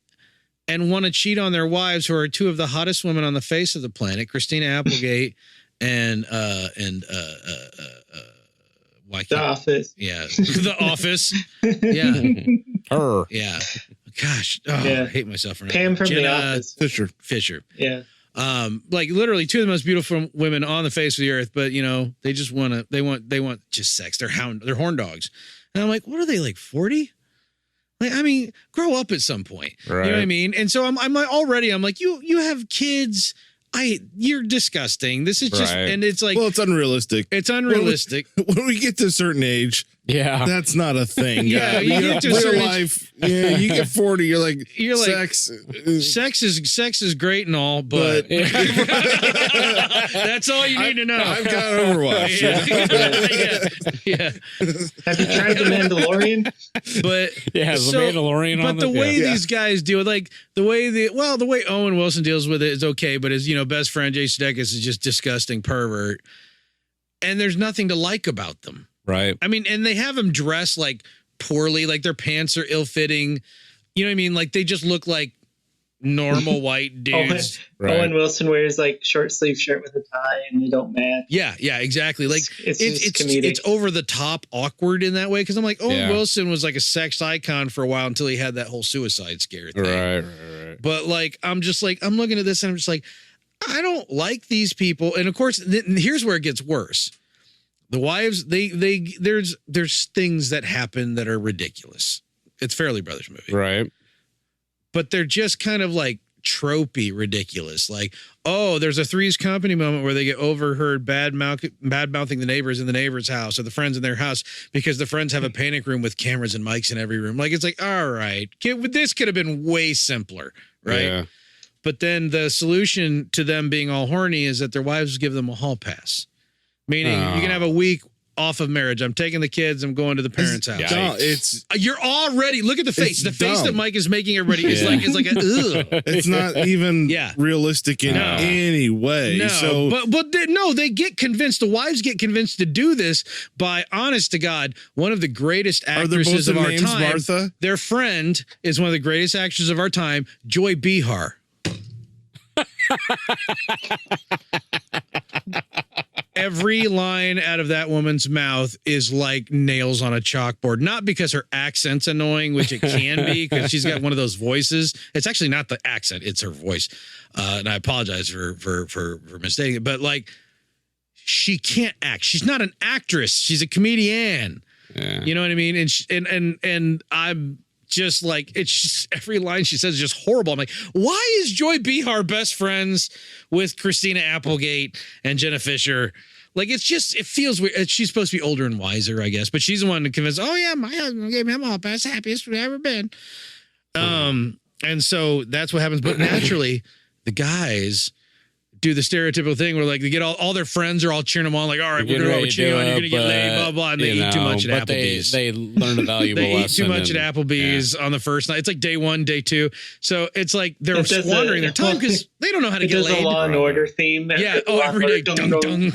[SPEAKER 2] and want to cheat on their wives, who are two of the hottest women on the face of the planet, Christina Applegate and
[SPEAKER 4] The Office.
[SPEAKER 2] yeah, The Office, yeah,
[SPEAKER 3] Her.
[SPEAKER 2] yeah. Gosh, I hate myself for not.
[SPEAKER 4] Pam from The
[SPEAKER 2] Jenna
[SPEAKER 4] Office.
[SPEAKER 2] Fisher.
[SPEAKER 4] Yeah.
[SPEAKER 2] Like literally two of the most beautiful women on the face of the earth, but they just they want just sex. They're horn dogs. And I'm like, what are they, like 40? Like, I mean, grow up at some point.
[SPEAKER 3] Right.
[SPEAKER 2] You know what I mean? And so I'm like, you have kids. You're disgusting. This is just,
[SPEAKER 3] Right.
[SPEAKER 2] and it's like,
[SPEAKER 5] well, it's unrealistic.
[SPEAKER 2] it's unrealistic.
[SPEAKER 5] When we get to a certain age,
[SPEAKER 3] Yeah.
[SPEAKER 5] that's not a thing.
[SPEAKER 2] Yeah, you get to a
[SPEAKER 5] real
[SPEAKER 2] certain age-
[SPEAKER 5] life. Yeah, you get 40, you're like sex.
[SPEAKER 2] Sex is great and all, but that's all you need to know.
[SPEAKER 5] I've got Overwatch.
[SPEAKER 2] yeah.
[SPEAKER 4] Have you tried The Mandalorian?
[SPEAKER 2] But
[SPEAKER 3] Yeah, the Mandalorian
[SPEAKER 2] but
[SPEAKER 3] on
[SPEAKER 2] the way
[SPEAKER 5] Yeah.
[SPEAKER 2] these guys do it, like the way Owen Wilson deals with it is okay, but his best friend Jason Sudeikis is just disgusting pervert, and there's nothing to like about them.
[SPEAKER 3] Right.
[SPEAKER 2] I mean, and they have them dressed like poorly, like their pants are ill-fitting. You know what I mean? Like they just look like normal white dudes.
[SPEAKER 3] Right.
[SPEAKER 4] Owen Wilson wears like short sleeve shirt with a tie, and they don't match.
[SPEAKER 2] Yeah, exactly. Like
[SPEAKER 4] It's just comedic.
[SPEAKER 2] it's over the top awkward in that way, because I'm like, Owen
[SPEAKER 3] Yeah.
[SPEAKER 2] Wilson was like a sex icon for a while until he had that whole suicide scare thing.
[SPEAKER 3] Right.
[SPEAKER 2] But like, I'm looking at this and I'm just like, I don't like these people. And of course, here's where it gets worse. The wives, there's things that happen that are ridiculous. It's Farrelly Brothers movie.
[SPEAKER 3] Right.
[SPEAKER 2] But they're just kind of like tropey ridiculous. Like, oh, there's a Three's Company moment where they get overheard bad mouthing the neighbors in the neighbor's house or the friends in their house because the friends have a panic room with cameras and mics in every room. Like, it's like, all right, this could have been way simpler, right?
[SPEAKER 3] Yeah.
[SPEAKER 2] But then the solution to them being all horny is that their wives give them a hall pass. Meaning you can have a week off of marriage. I'm taking the kids. I'm going to the parents' house.
[SPEAKER 5] It's
[SPEAKER 2] You're already look at the face. The face that Mike is making everybody is like a ugh.
[SPEAKER 5] it's not even realistic in any way.
[SPEAKER 2] No,
[SPEAKER 5] So
[SPEAKER 2] but they get convinced. The wives get convinced to do this by, honest to God, one of the greatest actresses of our time.
[SPEAKER 5] Martha?
[SPEAKER 2] Their friend is one of the greatest actresses of our time, Joy Behar. Every line out of that woman's mouth is like nails on a chalkboard. Not because her accent's annoying, which it can be, because she's got one of those voices. It's actually not the accent; it's her voice. And I apologize for mistaking it. But like, she can't act. She's not an actress. She's a comedian.
[SPEAKER 3] Yeah.
[SPEAKER 2] You know what I mean? And I'm just like, it's just every line she says is just horrible. I'm like, why is Joy Behar best friends with Christina Applegate and Jenna Fisher? Like, it feels weird. She's supposed to be older and wiser, I guess, but she's the one to convince, oh yeah, my husband gave him all best, happiest we've ever been. And so that's what happens. But naturally, the guys do the stereotypical thing where like they get all their friends are all cheering them on, like, all right, we're gonna cheer you on, you're gonna get laid, blah blah, and they eat too much at Applebee's.
[SPEAKER 3] They learn a valuable
[SPEAKER 2] they
[SPEAKER 3] lesson.
[SPEAKER 2] Eat too much at Applebee's on the first night. It's like day one, day two. So it's like they're squandering their time because they don't know how to get laid.
[SPEAKER 4] There's a Law and Order theme.
[SPEAKER 2] Yeah. Oh, every day. Dung, dung.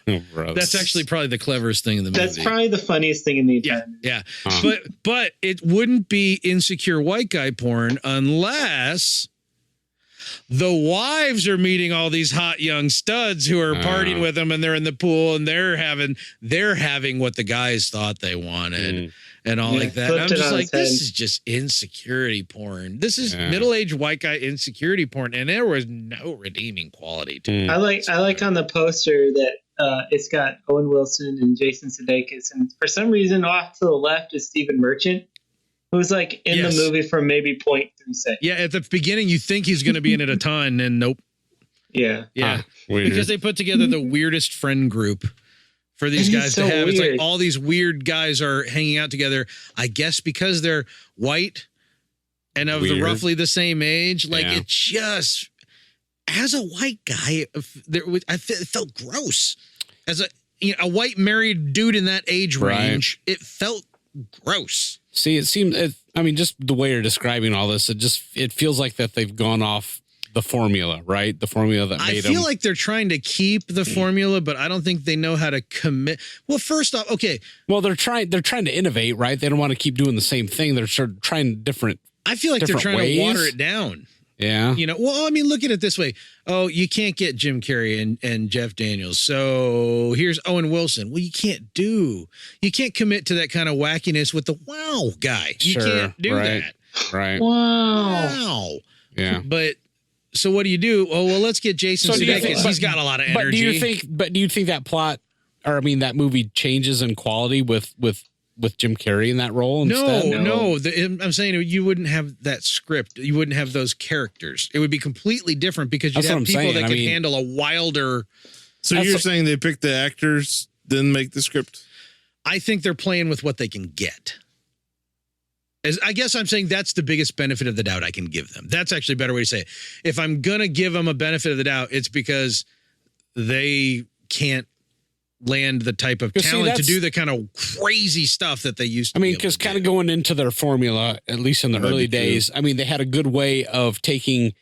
[SPEAKER 3] Oh,
[SPEAKER 2] that's actually probably the cleverest thing in the movie.
[SPEAKER 4] That's probably the funniest thing in the entire movie.
[SPEAKER 2] Yeah. But it wouldn't be insecure white guy porn unless the wives are meeting all these hot young studs who are partying with them, and they're in the pool and they're having what the guys thought they wanted and all like that. And I'm just like, this is just insecurity porn. This is middle-aged white guy insecurity porn, and there was no redeeming quality to it.
[SPEAKER 4] I like on the poster that it's got Owen Wilson and Jason Sudeikis, and for some reason off to the left is Stephen Merchant, who's like in the movie for maybe 0.3 seconds.
[SPEAKER 2] Yeah, at the beginning you think he's going to be in it a ton, and nope.
[SPEAKER 4] Yeah.
[SPEAKER 2] Because they put together the weirdest friend group for these guys to have.
[SPEAKER 4] Weird.
[SPEAKER 2] It's like all these weird guys are hanging out together, I guess because they're white and of roughly the same age. Like it just, as a white guy, it felt gross. As a white married dude in that age range, it felt gross.
[SPEAKER 3] See, it seemed, just the way you're describing all this, it feels like that they've gone off the formula, right? The formula that made them.
[SPEAKER 2] I feel like they're trying to keep the formula, but I don't think they know how to commit. Well, first off, okay.
[SPEAKER 3] Well, they're trying to innovate, right? They don't want to keep doing the same thing. They're sort of trying different.
[SPEAKER 2] I feel like they're trying to water it down.
[SPEAKER 3] Yeah.
[SPEAKER 2] Look at it this way. Oh, you can't get Jim Carrey and Jeff Daniels. So here's Owen Wilson. Well, you can't commit to that kind of wackiness with the wow guy. You can't do that.
[SPEAKER 3] Right.
[SPEAKER 2] Wow.
[SPEAKER 3] Yeah.
[SPEAKER 2] But so what do you do? Oh, well, let's get Jason Sudeikis. He's got a lot of energy.
[SPEAKER 3] But do you think that plot, that movie changes in quality with Jim Carrey in that role instead?
[SPEAKER 2] No. I'm saying you wouldn't have that script. You wouldn't have those characters. It would be completely different because you'd have people that could handle a wilder.
[SPEAKER 5] So you're saying they picked the actors, then make the script?
[SPEAKER 2] I think they're playing with what they can get. I guess I'm saying that's the biggest benefit of the doubt I can give them. That's actually a better way to say it. If I'm going to give them a benefit of the doubt, it's because they can't land the type of talent to do the kind of crazy stuff that they used to.
[SPEAKER 3] Because kind of going into their formula, at least in the early days, they had a good way of taking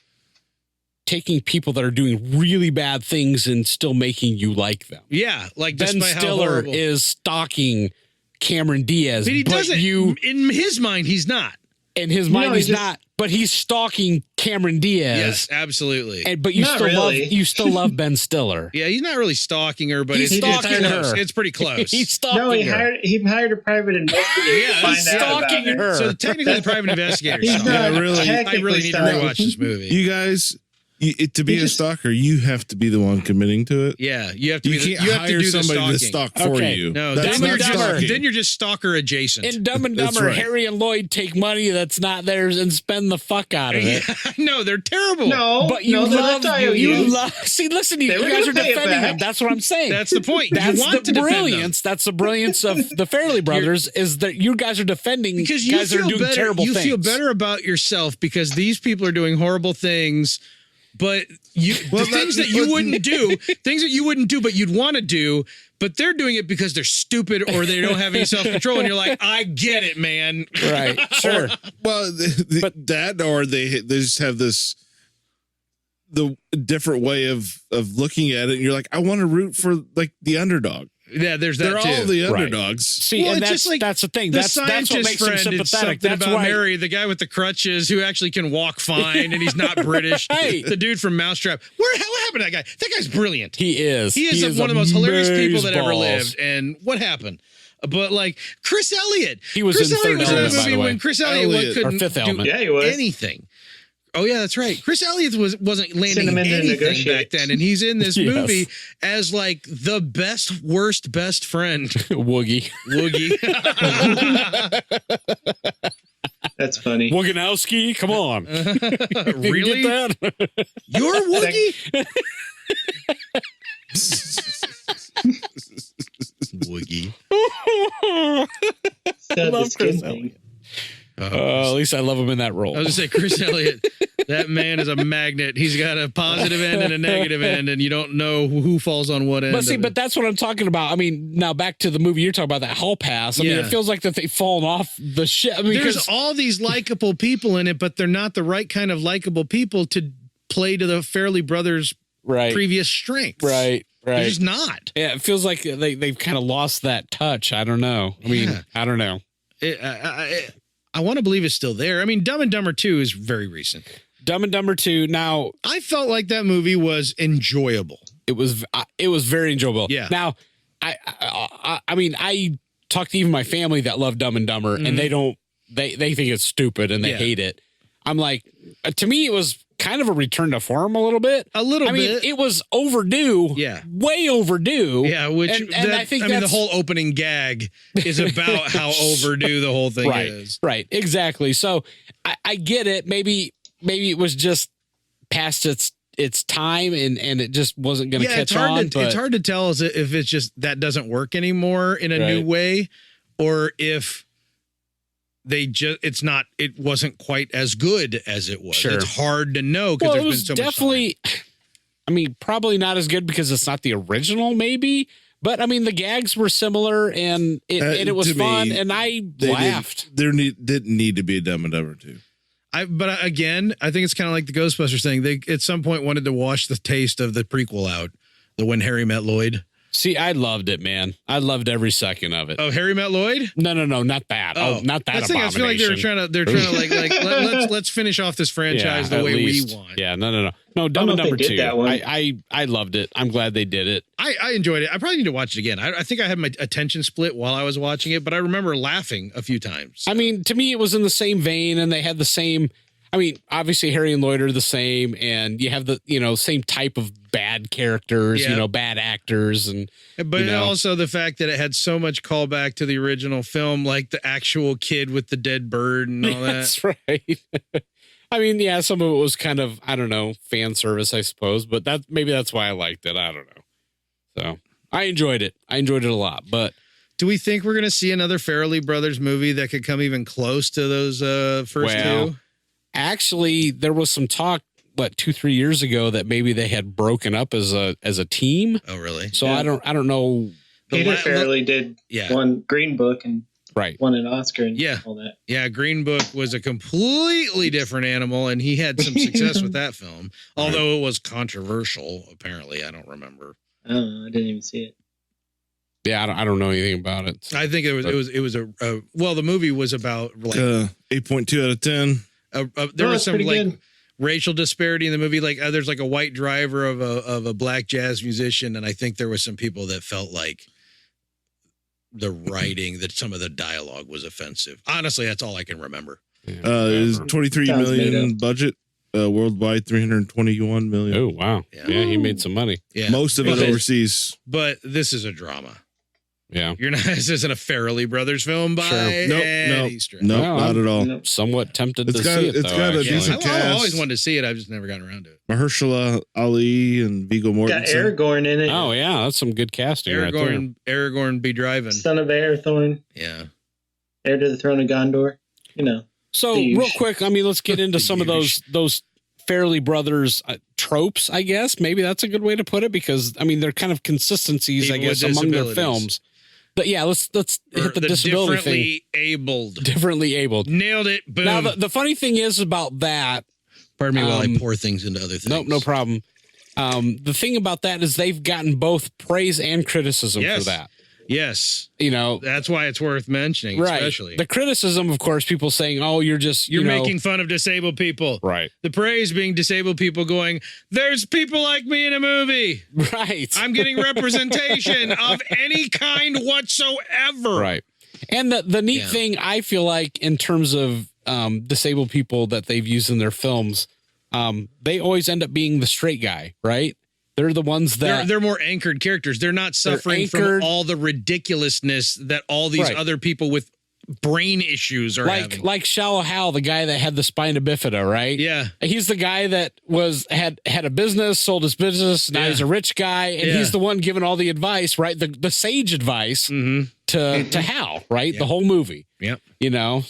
[SPEAKER 3] people that are doing really bad things and still making you like them.
[SPEAKER 2] Yeah, like
[SPEAKER 3] Ben Stiller is stalking Cameron Diaz,
[SPEAKER 2] but he doesn't. In his mind, he's not.
[SPEAKER 3] In his mind, he's not. But he's stalking Cameron Diaz.
[SPEAKER 2] Yes, absolutely.
[SPEAKER 3] But you still love Ben Stiller.
[SPEAKER 2] Yeah, he's not really stalking her, but
[SPEAKER 3] he's stalking her.
[SPEAKER 2] It's pretty close.
[SPEAKER 3] He's stalking her.
[SPEAKER 4] He hired a private investigator.
[SPEAKER 3] He's stalking her.
[SPEAKER 2] So technically, the private investigator.
[SPEAKER 4] He's not
[SPEAKER 2] I really need to rewatch this movie.
[SPEAKER 5] You guys, To be a stalker, you have to be the one committing to it.
[SPEAKER 2] Yeah, you have to.
[SPEAKER 5] You can't hire somebody to stalk for you.
[SPEAKER 2] No,
[SPEAKER 5] that's
[SPEAKER 2] then
[SPEAKER 5] not stalking.
[SPEAKER 2] you're just stalker adjacent.
[SPEAKER 3] In Dumb and Dumber,
[SPEAKER 5] right.
[SPEAKER 3] Harry and Lloyd take money that's not theirs and spend the fuck out of it.
[SPEAKER 2] No, they're terrible.
[SPEAKER 4] No,
[SPEAKER 3] But you
[SPEAKER 4] they're
[SPEAKER 3] love
[SPEAKER 4] not
[SPEAKER 3] you love. See, listen, you
[SPEAKER 4] They were
[SPEAKER 3] guys are
[SPEAKER 4] gonna pay it
[SPEAKER 3] defending
[SPEAKER 4] back.
[SPEAKER 3] them. That's what I'm saying.
[SPEAKER 2] That's the point.
[SPEAKER 3] That's
[SPEAKER 2] you want
[SPEAKER 3] the
[SPEAKER 2] to defend them.
[SPEAKER 3] brilliance. That's the brilliance of the Farrelly Brothers is that you guys are defending
[SPEAKER 2] Because you
[SPEAKER 3] guys that are
[SPEAKER 2] feel
[SPEAKER 3] doing
[SPEAKER 2] better.
[SPEAKER 3] terrible
[SPEAKER 2] You
[SPEAKER 3] things.
[SPEAKER 2] feel better about yourself because these people are doing horrible things. But the things that you wouldn't do, but you'd want to do, but they're doing it because they're stupid or they don't have any self-control. And you're like, I get it, man.
[SPEAKER 3] Right. Sure.
[SPEAKER 5] Well, that or they just have the different way of looking at it. And you're like, I want to root for like the underdog.
[SPEAKER 2] Yeah, there's that
[SPEAKER 5] They're
[SPEAKER 2] too.
[SPEAKER 5] all the
[SPEAKER 3] Right.
[SPEAKER 5] underdogs.
[SPEAKER 3] See,
[SPEAKER 2] Well,
[SPEAKER 3] and
[SPEAKER 2] it's
[SPEAKER 3] that's
[SPEAKER 2] just like
[SPEAKER 3] that's the thing.
[SPEAKER 2] The
[SPEAKER 3] That's what
[SPEAKER 2] scientist
[SPEAKER 3] makes them
[SPEAKER 2] friend did
[SPEAKER 3] sympathetic.
[SPEAKER 2] something
[SPEAKER 3] That's
[SPEAKER 2] about
[SPEAKER 3] why
[SPEAKER 2] Mary, the guy with the crutches who actually can walk fine and he's not British.
[SPEAKER 3] Hey.
[SPEAKER 2] The dude from Mousetrap. What happened to that guy? That guy's brilliant.
[SPEAKER 3] he is.
[SPEAKER 2] He is one of the most hilarious people that ever
[SPEAKER 3] amazeballs.
[SPEAKER 2] lived. And what happened? But like Chris Elliott.
[SPEAKER 3] He was
[SPEAKER 2] Chris
[SPEAKER 3] in
[SPEAKER 2] Elliott
[SPEAKER 3] Third
[SPEAKER 2] was in
[SPEAKER 3] Element,
[SPEAKER 2] that
[SPEAKER 3] by
[SPEAKER 2] movie
[SPEAKER 3] the way.
[SPEAKER 2] when Chris Elliott
[SPEAKER 5] Elliott.
[SPEAKER 2] couldn't
[SPEAKER 3] Or Fifth
[SPEAKER 2] do
[SPEAKER 3] Element.
[SPEAKER 4] Yeah, he was.
[SPEAKER 2] anything. Oh yeah, that's right. Chris Elliott wasn't landing
[SPEAKER 4] Send him in to
[SPEAKER 2] anything
[SPEAKER 4] negotiate.
[SPEAKER 2] back then, and he's in this
[SPEAKER 3] Yes.
[SPEAKER 2] movie as like the worst best friend.
[SPEAKER 3] Woogie.
[SPEAKER 2] Woogie.
[SPEAKER 4] That's funny.
[SPEAKER 3] Wooganowski, come on.
[SPEAKER 2] Really?
[SPEAKER 3] You get that?
[SPEAKER 2] You're Woogie? Woogie.
[SPEAKER 4] Said the
[SPEAKER 3] love
[SPEAKER 4] skin
[SPEAKER 3] Chris
[SPEAKER 4] thing.
[SPEAKER 3] At least I love him in that role.
[SPEAKER 2] I was gonna say Chris Elliott. That man is a magnet. He's got a positive end and a negative end, and you don't know who falls on what end.
[SPEAKER 3] But see,
[SPEAKER 2] of
[SPEAKER 3] but
[SPEAKER 2] it.
[SPEAKER 3] that's what I'm talking about. I mean, now back to the movie you're talking about, that hall pass. I mean,
[SPEAKER 2] Yeah.
[SPEAKER 3] it feels like that they've fallen off the shit. I mean,
[SPEAKER 2] there's
[SPEAKER 3] because
[SPEAKER 2] all these likable people in it, but they're not the right kind of likable people to play to the Farrelly Brothers'
[SPEAKER 3] right,
[SPEAKER 2] previous strengths.
[SPEAKER 3] right.
[SPEAKER 2] They're just not.
[SPEAKER 3] Yeah, it feels like they've kind of lost that touch. I don't know. I mean,
[SPEAKER 2] Yeah.
[SPEAKER 3] I don't know.
[SPEAKER 2] I want to believe it's still there. I mean, Dumb and Dumber 2 is very recent.
[SPEAKER 3] Dumb and Dumber 2. Now,
[SPEAKER 2] I felt like that movie was enjoyable.
[SPEAKER 3] it was very enjoyable.
[SPEAKER 2] Yeah.
[SPEAKER 3] Now, I mean, I talked to even my family that love Dumb and Dumber, and they don't. They think it's stupid and they
[SPEAKER 2] Yeah.
[SPEAKER 3] hate it. I'm like, to me, it was kind of a return to form a little bit.
[SPEAKER 2] A little
[SPEAKER 3] I mean,
[SPEAKER 2] bit.
[SPEAKER 3] it was overdue.
[SPEAKER 2] Yeah.
[SPEAKER 3] Way overdue.
[SPEAKER 2] Yeah, which
[SPEAKER 3] and I think
[SPEAKER 2] I mean, the
[SPEAKER 3] that's-
[SPEAKER 2] whole opening gag is about how overdue the whole thing
[SPEAKER 3] right,
[SPEAKER 2] is.
[SPEAKER 3] right, exactly. So I get it. Maybe it was just past its time, and it just wasn't going to catch on.
[SPEAKER 2] It's hard to tell if it's just that doesn't work anymore in a new
[SPEAKER 3] Right.
[SPEAKER 2] way, or if it wasn't quite as good as it was.
[SPEAKER 3] Sure.
[SPEAKER 2] It's hard to know because
[SPEAKER 3] Well, it
[SPEAKER 2] there's
[SPEAKER 3] was
[SPEAKER 2] been so much
[SPEAKER 3] definitely. I mean, probably not as good because it's not the original, maybe. But I mean, the gags were similar, and it was
[SPEAKER 5] to me,
[SPEAKER 3] fun, and I laughed.
[SPEAKER 5] There didn't need to be a Dumb and Dumber 2.
[SPEAKER 2] But again, I think it's kind of like the Ghostbusters thing. They at some point wanted to wash the taste of the prequel out, the When Harry Met Lloyd.
[SPEAKER 3] See, I loved it, man. I loved every second of it.
[SPEAKER 2] Oh, Harry Met Lloyd?
[SPEAKER 3] No, not that. Oh, not that.
[SPEAKER 2] That's the thing. I feel like they're trying to let's finish off this franchise the way we want.
[SPEAKER 3] Yeah, no. Dumb and
[SPEAKER 4] know if
[SPEAKER 3] Dumber
[SPEAKER 4] they did
[SPEAKER 3] 2.
[SPEAKER 4] that one.
[SPEAKER 3] I loved it. I'm glad they did it.
[SPEAKER 2] I enjoyed it. I probably need to watch it again. I think I had my attention split while I was watching it, but I remember laughing a few times.
[SPEAKER 3] I mean, to me, it was in the same vein, and they had the same. I mean, obviously Harry and Lloyd are the same, and you have the same type of bad characters,
[SPEAKER 2] Yeah.
[SPEAKER 3] bad actors, and
[SPEAKER 2] But also the fact that it had so much callback to the original film, like the actual kid with the dead bird and all that.
[SPEAKER 3] that's right. I mean, yeah, some of it was kind of, I don't know, fan service, I suppose, but maybe that's why I liked it. I don't know. So I enjoyed it. I enjoyed it a lot, but
[SPEAKER 2] Do we think we're going to see another Farrelly Brothers movie that could come even close to those first
[SPEAKER 3] Well,
[SPEAKER 2] two?
[SPEAKER 3] actually, there was some talk, 2-3 years ago, that maybe they had broken up as a team.
[SPEAKER 2] Oh, really?
[SPEAKER 3] So
[SPEAKER 4] Yeah.
[SPEAKER 3] I don't know.
[SPEAKER 4] Peter Farrelly did
[SPEAKER 2] Yeah.
[SPEAKER 4] one Green Book and
[SPEAKER 3] Right.
[SPEAKER 4] won an Oscar and
[SPEAKER 2] Yeah.
[SPEAKER 4] all that.
[SPEAKER 2] Yeah, Green Book was a completely different animal, and he had some success with that film, although it was controversial, apparently. I don't remember.
[SPEAKER 4] I don't know. I didn't even see it.
[SPEAKER 3] Yeah, I don't know anything about it.
[SPEAKER 2] I think it was the movie was about like
[SPEAKER 5] 8.2 out of 10.
[SPEAKER 2] there was
[SPEAKER 4] it's
[SPEAKER 2] some
[SPEAKER 4] pretty
[SPEAKER 2] like
[SPEAKER 4] good.
[SPEAKER 2] racial disparity in the movie. Like there's like a white driver of a black jazz musician, and I think there was some people that felt like the writing, that some of the dialogue was offensive. Honestly, that's all I can remember.
[SPEAKER 5] Is 23
[SPEAKER 4] Sounds made
[SPEAKER 5] million
[SPEAKER 4] up.
[SPEAKER 5] budget. worldwide, 321 million.
[SPEAKER 6] Oh, wow.
[SPEAKER 2] Yeah.
[SPEAKER 6] Yeah, he made some money.
[SPEAKER 2] Yeah.
[SPEAKER 5] Most of it overseas.
[SPEAKER 2] But this is a drama.
[SPEAKER 6] Yeah.
[SPEAKER 2] You're not. This isn't a Farrelly Brothers film by any stretch.
[SPEAKER 5] Nope,
[SPEAKER 6] No,
[SPEAKER 5] not at all.
[SPEAKER 4] Nope.
[SPEAKER 6] Somewhat tempted
[SPEAKER 5] It's
[SPEAKER 6] to
[SPEAKER 5] got-
[SPEAKER 6] see it,
[SPEAKER 5] it's
[SPEAKER 6] though.
[SPEAKER 5] got a
[SPEAKER 6] actually.
[SPEAKER 5] decent
[SPEAKER 2] I've
[SPEAKER 5] cast.
[SPEAKER 2] always wanted to see it. I've just never gotten around to it.
[SPEAKER 5] Mahershala Ali and Viggo
[SPEAKER 4] Got
[SPEAKER 5] Mortensen.
[SPEAKER 4] Aragorn in it.
[SPEAKER 6] Oh, yeah. That's some good casting right there.
[SPEAKER 2] Aragorn be driving.
[SPEAKER 4] Son of Arathorn,
[SPEAKER 2] Yeah.
[SPEAKER 4] heir to the throne of Gondor. You know.
[SPEAKER 6] So,
[SPEAKER 4] Stooge.
[SPEAKER 6] real quick, I mean, let's get into some of
[SPEAKER 2] Stooge.
[SPEAKER 6] those Farrelly Brothers tropes, I guess. Maybe that's a good way to put it because, I mean, they're kind of consistencies,
[SPEAKER 2] People
[SPEAKER 6] I guess,
[SPEAKER 2] with
[SPEAKER 6] among their
[SPEAKER 2] disabilities.
[SPEAKER 6] films. But yeah, let's
[SPEAKER 2] Or
[SPEAKER 6] hit the disability thing.
[SPEAKER 2] differently abled.
[SPEAKER 6] Differently abled.
[SPEAKER 2] Nailed it. Boom.
[SPEAKER 6] Now, the funny thing is about that.
[SPEAKER 2] Pardon me while I
[SPEAKER 6] um,
[SPEAKER 2] pour things into other things.
[SPEAKER 6] No problem. The thing about that is they've gotten both praise and criticism
[SPEAKER 2] Yes.
[SPEAKER 6] for that.
[SPEAKER 2] Yes.
[SPEAKER 6] You know,
[SPEAKER 2] That's why it's worth mentioning,
[SPEAKER 6] right.
[SPEAKER 2] especially.
[SPEAKER 6] The criticism, of course, people saying, oh, you're just,
[SPEAKER 2] You're
[SPEAKER 6] you know,
[SPEAKER 2] making fun of disabled people.
[SPEAKER 6] right.
[SPEAKER 2] The praise being disabled people going, there's people like me in a movie.
[SPEAKER 6] Right.
[SPEAKER 2] I'm getting representation of any kind whatsoever.
[SPEAKER 6] Right. And the neat
[SPEAKER 2] Yeah.
[SPEAKER 6] thing I feel like in terms of disabled people that they've used in their films, they always end up being the straight guy, right? They're the ones that
[SPEAKER 2] They're more anchored characters. They're not suffering from
[SPEAKER 6] anchored.
[SPEAKER 2] all the ridiculousness that all these
[SPEAKER 6] Right.
[SPEAKER 2] other people with brain issues are having.
[SPEAKER 6] like Shallow Hal, the guy that had the spina bifida, right?
[SPEAKER 2] Yeah.
[SPEAKER 6] He's the guy that had a business, sold his business, now
[SPEAKER 2] Yeah.
[SPEAKER 6] he's a rich guy, and
[SPEAKER 2] Yeah.
[SPEAKER 6] he's the one giving all the advice, right? The sage advice
[SPEAKER 2] Mm-hmm.
[SPEAKER 6] to Hal, right? The whole movie.
[SPEAKER 2] Yep.
[SPEAKER 6] You know,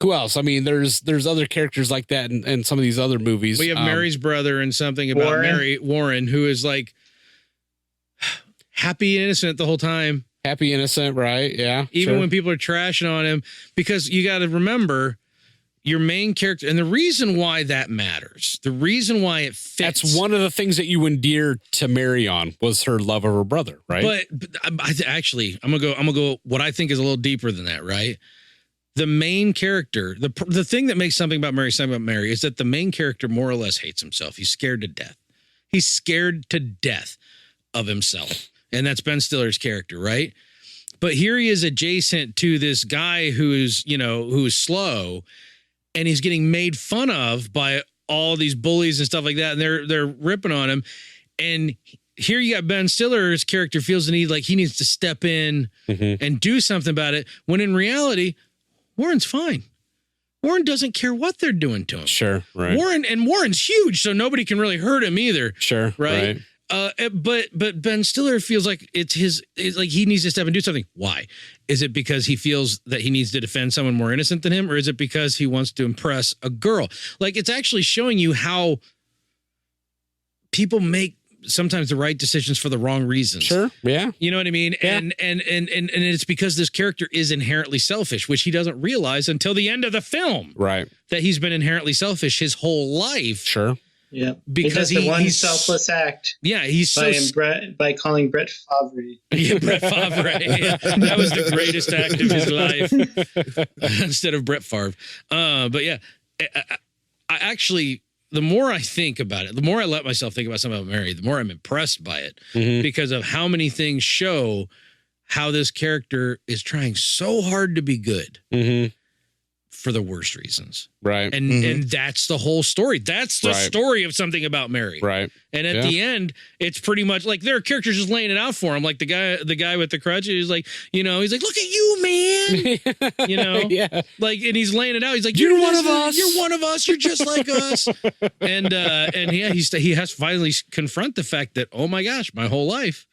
[SPEAKER 6] who else? I mean, there's other characters like that in some of these other movies.
[SPEAKER 2] We have Mary's brother and something about
[SPEAKER 4] Warren.
[SPEAKER 2] Warren, who is like happy and innocent the whole time,
[SPEAKER 6] Happy Innocent, right? Yeah.
[SPEAKER 2] even
[SPEAKER 6] sure.
[SPEAKER 2] when people are trashing on him, because you got to remember your main character. And the reason why that matters, the reason why it fits.
[SPEAKER 6] That's one of the things that you endear to Mary on was her love of her brother, right?
[SPEAKER 2] But actually, I'm gonna go. What I think is a little deeper than that, right? The main character, the thing that makes something about Mary is that the main character more or less hates himself. He's scared to death. He's scared to death of himself, and that's Ben Stiller's character, right? But here he is adjacent to this guy who's slow, and he's getting made fun of by all these bullies and stuff like that, and they're ripping on him, and here you got Ben Stiller's character feels the need like he needs to step in and do something about it, when in reality, Warren's fine. Warren doesn't care what they're doing to him.
[SPEAKER 6] Sure, right.
[SPEAKER 2] Warren's huge, so nobody can really hurt him either.
[SPEAKER 6] Sure,
[SPEAKER 2] Right. But Ben Stiller feels like it's like he needs to step and do something. Why? Is it because he feels that he needs to defend someone more innocent than him, or is it because he wants to impress a girl? Like, it's actually showing you how people make sometimes the right decisions for the wrong reasons.
[SPEAKER 6] Sure, yeah.
[SPEAKER 2] You know what I mean?
[SPEAKER 6] Yeah.
[SPEAKER 2] And it's because this character is inherently selfish, which he doesn't realize until the end of the film,
[SPEAKER 6] Right.
[SPEAKER 2] that he's been inherently selfish his whole life.
[SPEAKER 6] Sure.
[SPEAKER 4] Yeah.
[SPEAKER 2] Because
[SPEAKER 4] he does the one
[SPEAKER 2] he's
[SPEAKER 4] selfless act
[SPEAKER 2] Yeah, he's
[SPEAKER 4] by calling Brett Favre.
[SPEAKER 2] Yeah, Brett Favre. Yeah, that was the greatest act of his life instead of Brett Favre. But yeah, I actually, the more I think about it, the more I let myself think about something about Mary, the more I'm impressed by it because of how many things show how this character is trying so hard to be good for the worst reasons.
[SPEAKER 6] Right.
[SPEAKER 2] And that's the whole story. That's the
[SPEAKER 6] Right.
[SPEAKER 2] story of Something About Mary.
[SPEAKER 6] Right.
[SPEAKER 2] And at the end, it's pretty much like there are characters just laying it out for him. Like the guy with the crutches, he's like, he's like, look at you, man.
[SPEAKER 6] Yeah.
[SPEAKER 2] Like, and he's laying it out. He's like,
[SPEAKER 6] You're one of us.
[SPEAKER 2] You're one of us. You're just like us. And yeah, he has to finally confront the fact that, oh my gosh, my whole life,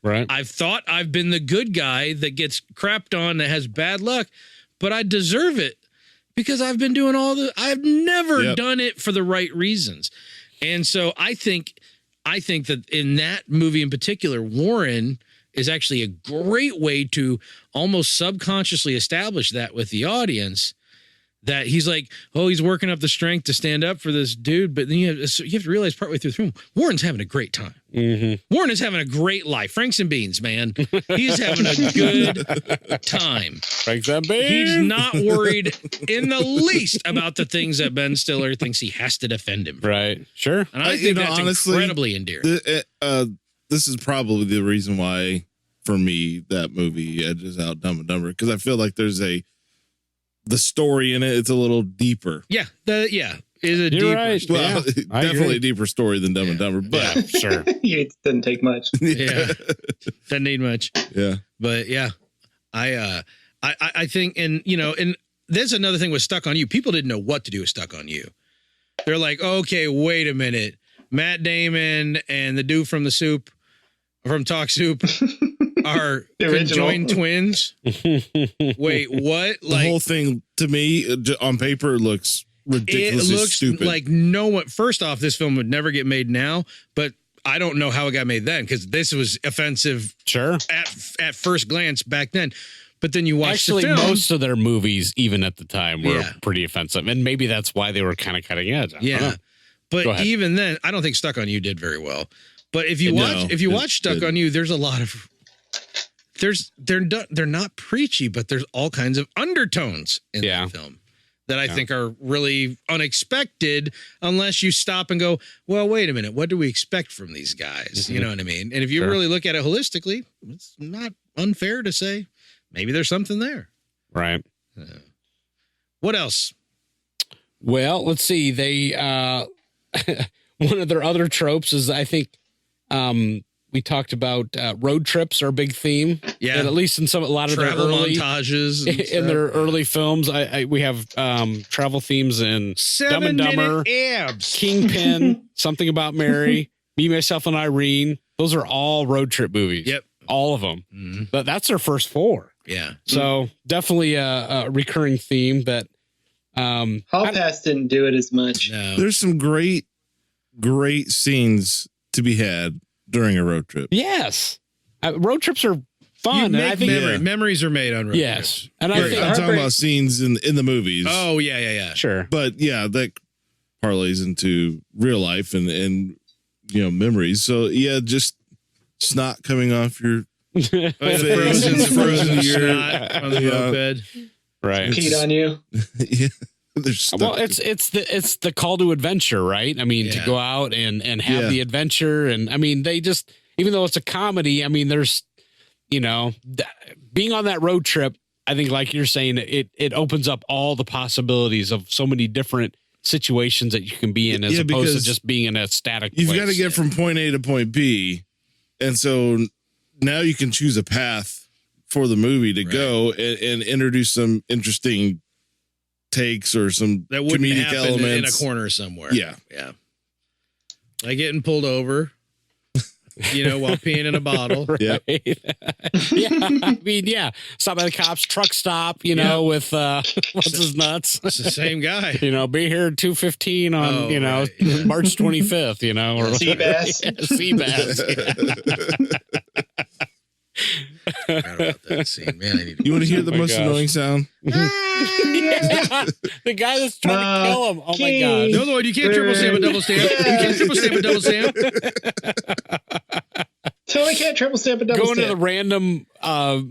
[SPEAKER 6] Right.
[SPEAKER 2] I've thought I've been the good guy that gets crapped on, that has bad luck, but I deserve it because I've been doing I've never done it for the right reasons. And so I think that in that movie in particular, Warren is actually a great way to almost subconsciously establish that with the audience, that he's like, oh, he's working up the strength to stand up for this dude. But then you have to realize partway through the film, Warren's having a great time. Warren is having a great life. Franks and beans, man. He's having a good time.
[SPEAKER 6] Franks and beans.
[SPEAKER 2] He's not worried in the least about the things that Ben Stiller thinks he has to defend him for.
[SPEAKER 6] Right. Sure.
[SPEAKER 2] And I think that's
[SPEAKER 5] honestly,
[SPEAKER 2] incredibly endearing.
[SPEAKER 5] This is probably the reason why, for me, that movie edges out Dumb and Dumber, because I feel like there's the story in it. It's a little deeper.
[SPEAKER 2] Yeah. is a
[SPEAKER 3] You're
[SPEAKER 2] deeper
[SPEAKER 3] right.
[SPEAKER 2] story.
[SPEAKER 5] Well,
[SPEAKER 3] I
[SPEAKER 5] definitely
[SPEAKER 3] agree.
[SPEAKER 5] a deeper story than Dumb and Dumber, but
[SPEAKER 3] Yeah, sure.
[SPEAKER 4] It doesn't take much.
[SPEAKER 2] Yeah, doesn't need much.
[SPEAKER 5] yeah.
[SPEAKER 2] But yeah, I think, and there's another thing with Stuck on You. People didn't know what to do with Stuck on You. They're like, okay, wait a minute. Matt Damon and the dude from Talk Soup are
[SPEAKER 4] The original.
[SPEAKER 2] conjoined twins. Wait, what?
[SPEAKER 5] The whole thing to me on paper looks
[SPEAKER 2] It
[SPEAKER 5] ridiculously
[SPEAKER 2] looks
[SPEAKER 5] stupid.
[SPEAKER 2] like no one. First off, this film would never get made now, but I don't know how it got made then because this was offensive
[SPEAKER 3] Sure.
[SPEAKER 2] at first glance back then. But then you watch
[SPEAKER 3] Actually,
[SPEAKER 2] the film.
[SPEAKER 3] most of their movies, even at the time, were
[SPEAKER 2] Yeah.
[SPEAKER 3] pretty offensive. And maybe that's why they were kind of cutting edge. I don't know.
[SPEAKER 2] Yeah.
[SPEAKER 3] Go
[SPEAKER 2] But
[SPEAKER 3] ahead.
[SPEAKER 2] even then, I don't think Stuck on You did very well. But if you
[SPEAKER 5] No,
[SPEAKER 2] watch Stuck
[SPEAKER 5] didn't.
[SPEAKER 2] on You, there's a lot of they're not preachy, but there's all kinds of undertones in
[SPEAKER 3] Yeah.
[SPEAKER 2] the film that I think are really unexpected unless you stop and go, well, wait a minute, what do we expect from these guys? You know what I mean? And if you
[SPEAKER 3] Sure.
[SPEAKER 2] really look at it holistically, it's not unfair to say maybe there's something there.
[SPEAKER 3] Right.
[SPEAKER 2] What else?
[SPEAKER 3] Well, let's see. They one of their other tropes is, I think, we talked about road trips are a big theme.
[SPEAKER 2] Yeah.
[SPEAKER 3] And at least in a lot of their
[SPEAKER 2] Travel
[SPEAKER 3] early
[SPEAKER 2] montages and
[SPEAKER 3] in their early films, we have travel themes in Dumb and Dumber,
[SPEAKER 2] 7-minute abs.
[SPEAKER 3] Kingpin, Something About Mary, Me, Myself, and Irene. Those are all road trip movies.
[SPEAKER 2] Yep.
[SPEAKER 3] All of them.
[SPEAKER 2] Mhm.
[SPEAKER 3] But that's their first four.
[SPEAKER 2] Yeah.
[SPEAKER 3] So definitely a recurring theme that
[SPEAKER 4] Hall Pass didn't do it as much.
[SPEAKER 2] No.
[SPEAKER 5] There's some great scenes to be had during a road trip.
[SPEAKER 3] yes. Road trips are
[SPEAKER 2] You
[SPEAKER 3] fun. And
[SPEAKER 2] make
[SPEAKER 3] I think
[SPEAKER 5] Yeah.
[SPEAKER 2] memories are made on road
[SPEAKER 3] yes.
[SPEAKER 2] trips.
[SPEAKER 3] And I
[SPEAKER 5] Right,
[SPEAKER 3] think
[SPEAKER 5] I'm talking about scenes in the movies.
[SPEAKER 2] Oh, yeah.
[SPEAKER 3] sure.
[SPEAKER 5] But yeah, that parlays into real life and memories. So yeah, just snot coming off your
[SPEAKER 2] Oh, the frozen snot on the
[SPEAKER 5] Yeah.
[SPEAKER 2] moped.
[SPEAKER 3] Right.
[SPEAKER 4] Peed on you.
[SPEAKER 5] yeah. There's stuff.
[SPEAKER 3] Well, it's the call to adventure, right? I mean, to
[SPEAKER 2] Yeah.
[SPEAKER 3] go out and have
[SPEAKER 5] Yeah.
[SPEAKER 3] the adventure, and I mean, they just, even though it's a comedy, I mean, there's, being on that road trip. I think, like you're saying, it opens up all the possibilities of so many different situations that you can be in, as
[SPEAKER 5] Yeah,
[SPEAKER 3] opposed to
[SPEAKER 5] because
[SPEAKER 3] just being in a static.
[SPEAKER 5] You've
[SPEAKER 3] place.
[SPEAKER 5] got to get from point A to point B, and so now you can choose a path for the movie to go and introduce some interesting takes or some
[SPEAKER 2] That wouldn't
[SPEAKER 5] comedic
[SPEAKER 2] happen
[SPEAKER 5] elements
[SPEAKER 2] in a corner somewhere.
[SPEAKER 5] Yeah.
[SPEAKER 2] Yeah. Like getting pulled over, while peeing in a bottle.
[SPEAKER 5] Yeah.
[SPEAKER 3] Yeah. I mean, yeah. Stop by the cops, truck stop, with what's his nuts?
[SPEAKER 2] It's the same guy.
[SPEAKER 3] Be here at 2:15 on,
[SPEAKER 2] Oh, right, yeah.
[SPEAKER 3] March 25th, or
[SPEAKER 4] Sea bass.
[SPEAKER 3] Yeah, sea bass.
[SPEAKER 2] Forgot about that scene. Man, I need to
[SPEAKER 5] You want to hear the
[SPEAKER 3] my
[SPEAKER 5] most
[SPEAKER 3] gosh.
[SPEAKER 5] annoying sound?
[SPEAKER 3] Yeah. The guy that's trying to kill him. Oh my
[SPEAKER 4] King.
[SPEAKER 3] gosh.
[SPEAKER 2] No, you can't triple stamp a double stamp. You can't triple stamp a double stamp.
[SPEAKER 4] Totally can't triple stamp a double
[SPEAKER 3] Going to the
[SPEAKER 4] stamp.
[SPEAKER 3] random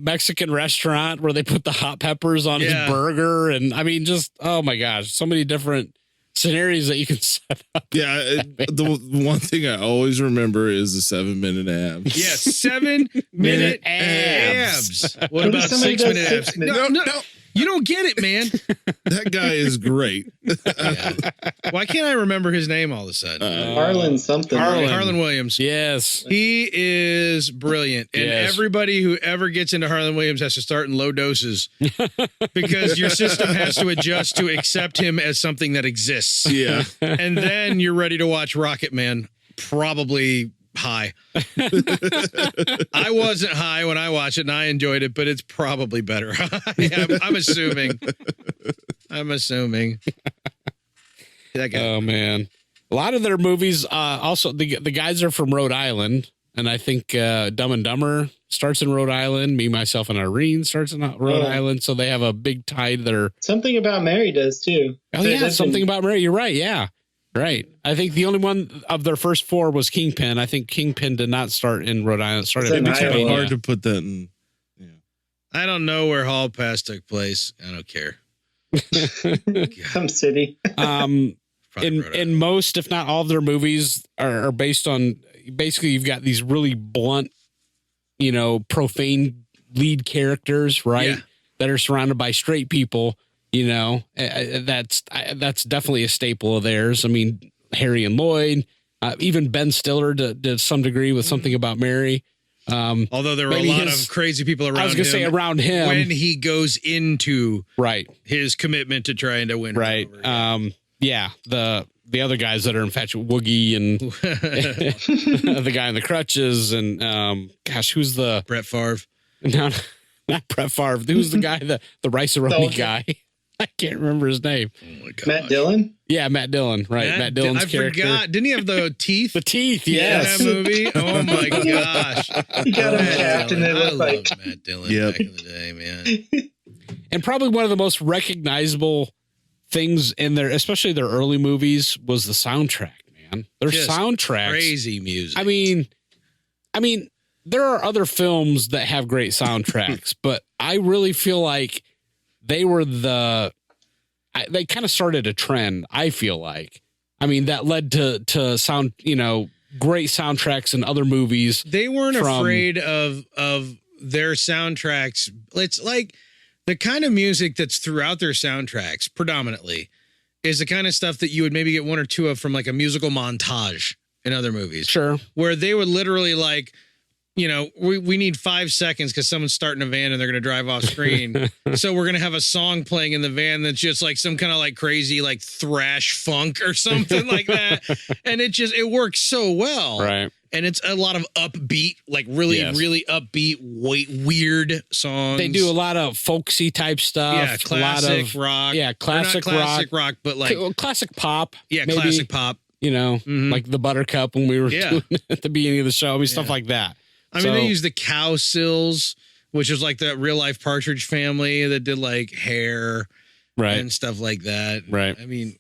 [SPEAKER 3] Mexican restaurant where they put the hot peppers on
[SPEAKER 2] Yeah.
[SPEAKER 3] his burger. And I mean, just, oh my gosh, so many different scenarios that you can set up.
[SPEAKER 5] Yeah. The one thing I always remember is the 7-minute abs.
[SPEAKER 2] Yeah, 7-minute abs. What
[SPEAKER 4] What if
[SPEAKER 2] about
[SPEAKER 4] somebody does
[SPEAKER 2] 6-minute abs?
[SPEAKER 4] 6 minutes?
[SPEAKER 2] No, you don't get it, man.
[SPEAKER 5] That guy is great.
[SPEAKER 2] Yeah. Why can't I remember his name all of a sudden?
[SPEAKER 4] Harlan something.
[SPEAKER 3] Harlan.
[SPEAKER 4] right?
[SPEAKER 2] Harlan Williams.
[SPEAKER 3] Yes.
[SPEAKER 2] He is brilliant. And
[SPEAKER 3] Yes.
[SPEAKER 2] everybody who ever gets into Harlan Williams has to start in low doses because your system has to adjust to accept him as something that exists.
[SPEAKER 5] Yeah.
[SPEAKER 2] And then you're ready to watch Rocket Man, probably high. I wasn't high when I watched it and I enjoyed it, but it's probably better. I'm assuming. That guy.
[SPEAKER 3] Oh man, a lot of their movies. Also, the guys are from Rhode Island, and I think Dumb and Dumber starts in Rhode Island. Me, Myself, and Irene starts in Rhode Island, so they have a big tie to their.
[SPEAKER 4] Something About Mary does too.
[SPEAKER 3] Oh yeah, Something About Mary. You're right. Yeah, right. I think the only one of their first four was Kingpin. I think Kingpin did not start in Rhode Island. It started
[SPEAKER 4] It's
[SPEAKER 3] in
[SPEAKER 4] in
[SPEAKER 5] It's kind of
[SPEAKER 4] Iowa.
[SPEAKER 5] hard to put that in.
[SPEAKER 2] I don't know where Hall Pass took place. I don't care.
[SPEAKER 4] Some city.
[SPEAKER 2] Probably
[SPEAKER 3] in
[SPEAKER 2] Rhode
[SPEAKER 3] in
[SPEAKER 2] Island.
[SPEAKER 3] most, if not all of their movies are based on, basically you've got these really blunt, profane lead characters, right?
[SPEAKER 2] Yeah.
[SPEAKER 3] That are surrounded by straight people.
[SPEAKER 6] You know, that's definitely a staple of theirs. I mean, Harry and Lloyd, even Ben Stiller to some degree with Something About Mary.
[SPEAKER 2] Although there were a lot of crazy people around him.
[SPEAKER 6] I was going to say around him.
[SPEAKER 2] When he goes into
[SPEAKER 6] right
[SPEAKER 2] his commitment to trying to win.
[SPEAKER 6] Right. Yeah. The other guys that are infatuated, Woogie and the guy in the crutches and gosh, who's the
[SPEAKER 2] Brett Favre?
[SPEAKER 6] No, not Brett Favre. Who's the guy, the Rice-A-Roni guy? I can't remember his name.
[SPEAKER 2] Oh my God.
[SPEAKER 4] Matt Dillon?
[SPEAKER 6] Yeah, Matt Dillon. Right. Matt Dillon's character.
[SPEAKER 2] I forgot. Didn't he have the teeth?
[SPEAKER 6] The teeth, yes.
[SPEAKER 2] In that movie? Oh my gosh.
[SPEAKER 4] You got him captain. It
[SPEAKER 2] I
[SPEAKER 4] looked like
[SPEAKER 2] loved Matt Dillon
[SPEAKER 5] Yep.
[SPEAKER 2] back in the day, man.
[SPEAKER 6] And probably one of the most recognizable things in their, especially their early movies, was the soundtrack, man. Their
[SPEAKER 2] Just
[SPEAKER 6] soundtracks.
[SPEAKER 2] Crazy music.
[SPEAKER 6] I mean, there are other films that have great soundtracks, but I really feel like they were they kind of started a trend, I feel like. I mean, that led to sound, great soundtracks in other movies.
[SPEAKER 2] They weren't afraid of their soundtracks. It's like the kind of music that's throughout their soundtracks predominantly is the kind of stuff that you would maybe get one or two of from like a musical montage in other movies.
[SPEAKER 6] Sure.
[SPEAKER 2] Where they would literally like, we need 5 seconds because someone's starting a van and they're going to drive off screen. So we're going to have a song playing in the van that's just like some kind of like crazy like thrash funk or something like that. And it works so well.
[SPEAKER 6] Right.
[SPEAKER 2] And it's a lot of upbeat, like really upbeat, weird songs.
[SPEAKER 6] They do a lot of folksy type stuff.
[SPEAKER 2] Yeah, classic rock.
[SPEAKER 6] Yeah, classic
[SPEAKER 2] rock. Classic rock, but like
[SPEAKER 6] classic pop.
[SPEAKER 2] Yeah,
[SPEAKER 6] maybe,
[SPEAKER 2] classic pop.
[SPEAKER 6] Like the Buttercup when we were doing it at the beginning of the show. I mean, stuff like that.
[SPEAKER 2] I mean, they use the cow sills, which is like the real life Partridge Family that did like hair and stuff like that.
[SPEAKER 6] Right.
[SPEAKER 2] I mean,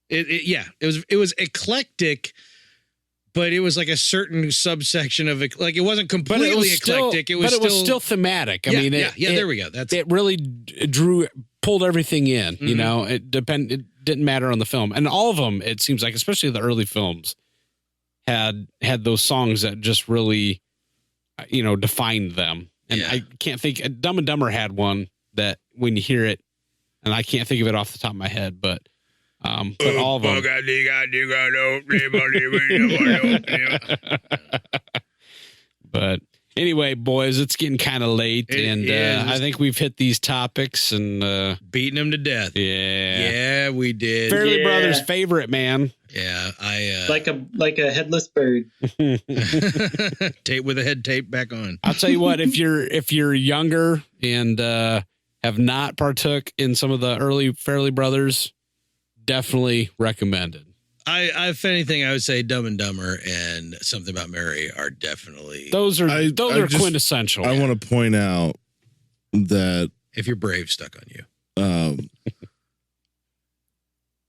[SPEAKER 2] it was eclectic, but it was like a certain subsection of it. Like it wasn't completely eclectic. It was
[SPEAKER 6] still thematic. I mean,
[SPEAKER 2] there we go.
[SPEAKER 6] It really pulled everything in. It didn't matter on the film, and all of them. It seems like, especially the early films, had those songs that just really, defined them. And I can't think. Dumb and Dumber had one that when you hear it, and I can't think of it off the top of my head, but all of them. But anyway, boys, it's getting kind of late, and I think we've hit these topics and
[SPEAKER 2] beating them to death. Yeah, we did.
[SPEAKER 6] Farrelly Brothers' favorite, man.
[SPEAKER 2] Yeah, I
[SPEAKER 4] like a headless bird.
[SPEAKER 2] Tape with a head tape back on.
[SPEAKER 6] I'll tell you what, if you're younger and have not partook in some of the early Farrelly Brothers, definitely recommended.
[SPEAKER 2] If anything, I would say Dumb and Dumber and Something About Mary are definitely
[SPEAKER 6] those are quintessential.
[SPEAKER 5] I want to point out that
[SPEAKER 2] If You're Brave stuck on you.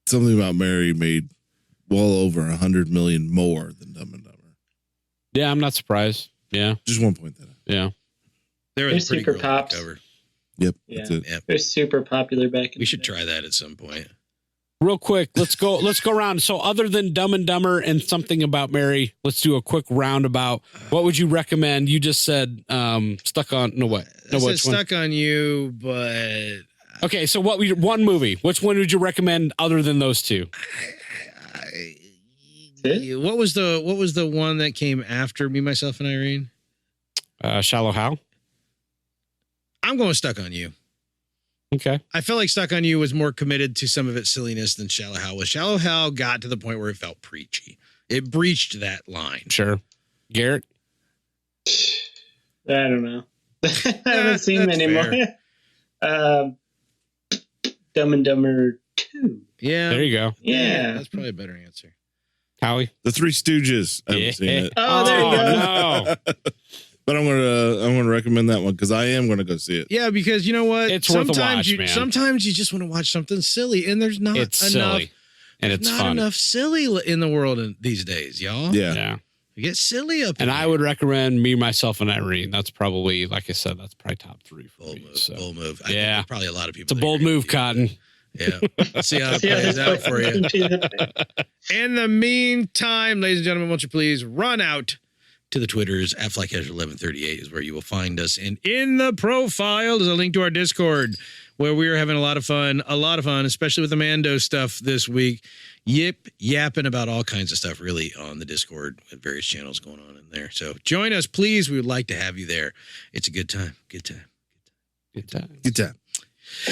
[SPEAKER 5] Something About Mary made well over 100 million more than Dumb and Dumber.
[SPEAKER 6] Yeah, I'm not surprised. Yeah,
[SPEAKER 5] just want to point that out.
[SPEAKER 6] Yeah,
[SPEAKER 2] They're
[SPEAKER 4] super pops.
[SPEAKER 5] Yep,
[SPEAKER 4] Yeah,
[SPEAKER 5] that's it.
[SPEAKER 2] Yep.
[SPEAKER 4] They're super popular back in
[SPEAKER 2] We should try that at some point.
[SPEAKER 6] real quick, let's go around. So other than Dumb and Dumber and Something About Mary, let's do a quick roundabout. What would you recommend? You just said Stuck on
[SPEAKER 2] Stuck on You, but
[SPEAKER 6] okay. So one movie? Which one would you recommend other than those two?
[SPEAKER 2] What was the one that came after Me, Myself, and Irene?
[SPEAKER 6] Shallow Hal.
[SPEAKER 2] I'm going Stuck on You.
[SPEAKER 6] Okay.
[SPEAKER 2] I felt like Stuck on You was more committed to some of its silliness than Shallow Hal was. Shallow Hal got to the point where it felt preachy. It breached that line.
[SPEAKER 6] Sure. Garrick?
[SPEAKER 4] I don't know. I haven't seen them anymore. Dumb and Dumber 2.
[SPEAKER 2] Yeah.
[SPEAKER 6] There you go.
[SPEAKER 4] Yeah.
[SPEAKER 2] That's probably a better answer.
[SPEAKER 6] Howie?
[SPEAKER 5] The Three Stooges. I haven't seen it.
[SPEAKER 4] Oh, there you go.
[SPEAKER 6] No.
[SPEAKER 5] But I'm gonna recommend that one because I am gonna go see it.
[SPEAKER 2] Yeah, because you know what?
[SPEAKER 6] It's worth a watch, man.
[SPEAKER 2] Sometimes you just want to watch something silly, and there's not
[SPEAKER 6] It's
[SPEAKER 2] enough.
[SPEAKER 6] silly. And it's
[SPEAKER 2] not
[SPEAKER 6] fun.
[SPEAKER 2] enough silly in the world these days, y'all.
[SPEAKER 5] Yeah.
[SPEAKER 2] You get silly up.
[SPEAKER 6] And
[SPEAKER 2] in
[SPEAKER 6] I
[SPEAKER 2] here.
[SPEAKER 6] would recommend Me, Myself, and Irene. That's probably, like I said, that's probably top 3 for
[SPEAKER 2] bold
[SPEAKER 6] me.
[SPEAKER 2] move.
[SPEAKER 6] So.
[SPEAKER 2] Bold move. I
[SPEAKER 6] Yeah.
[SPEAKER 2] think probably a lot of people.
[SPEAKER 6] It's a bold move, Cotton.
[SPEAKER 2] Yeah. Let's see how it plays out for you. In the meantime, ladies and gentlemen, won't you please run out to the Twitters at FlyCasual1138 is where you will find us. And in the profile is a link to our Discord where we were having a lot of fun, especially with the Mando stuff this week. Yapping about all kinds of stuff, really, on the Discord with various channels going on in there. So join us, please. We would like to have you there. It's a good time. Good time.
[SPEAKER 5] Good time.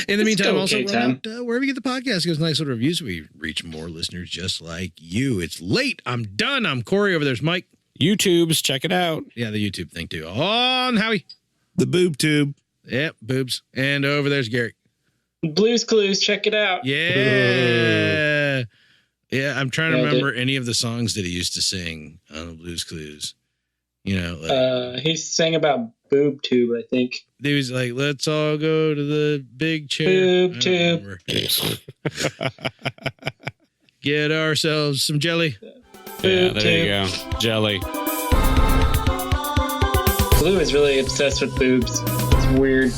[SPEAKER 2] In the meantime, also
[SPEAKER 4] okay
[SPEAKER 2] run out, wherever you get the podcast, gives nice little reviews. We reach more listeners just like you. It's late. I'm done. I'm Corey. Over there's Mike.
[SPEAKER 6] YouTube's, check it out.
[SPEAKER 2] Yeah, the YouTube thing too. On Howie.
[SPEAKER 5] The boob tube.
[SPEAKER 2] Yep, boobs. And over there's Garrick.
[SPEAKER 4] Blues Clues, check it out.
[SPEAKER 2] Yeah. Yeah, I'm trying to remember any of the songs that he used to sing on the Blues Clues. You know, like,
[SPEAKER 4] he sang about boob tube, I think.
[SPEAKER 2] he was like, "Let's all go to the big chair."
[SPEAKER 4] Boob tube.
[SPEAKER 2] Get ourselves some jelly.
[SPEAKER 6] Yeah, there you go. Jelly.
[SPEAKER 4] Blue is really obsessed with boobs. It's weird.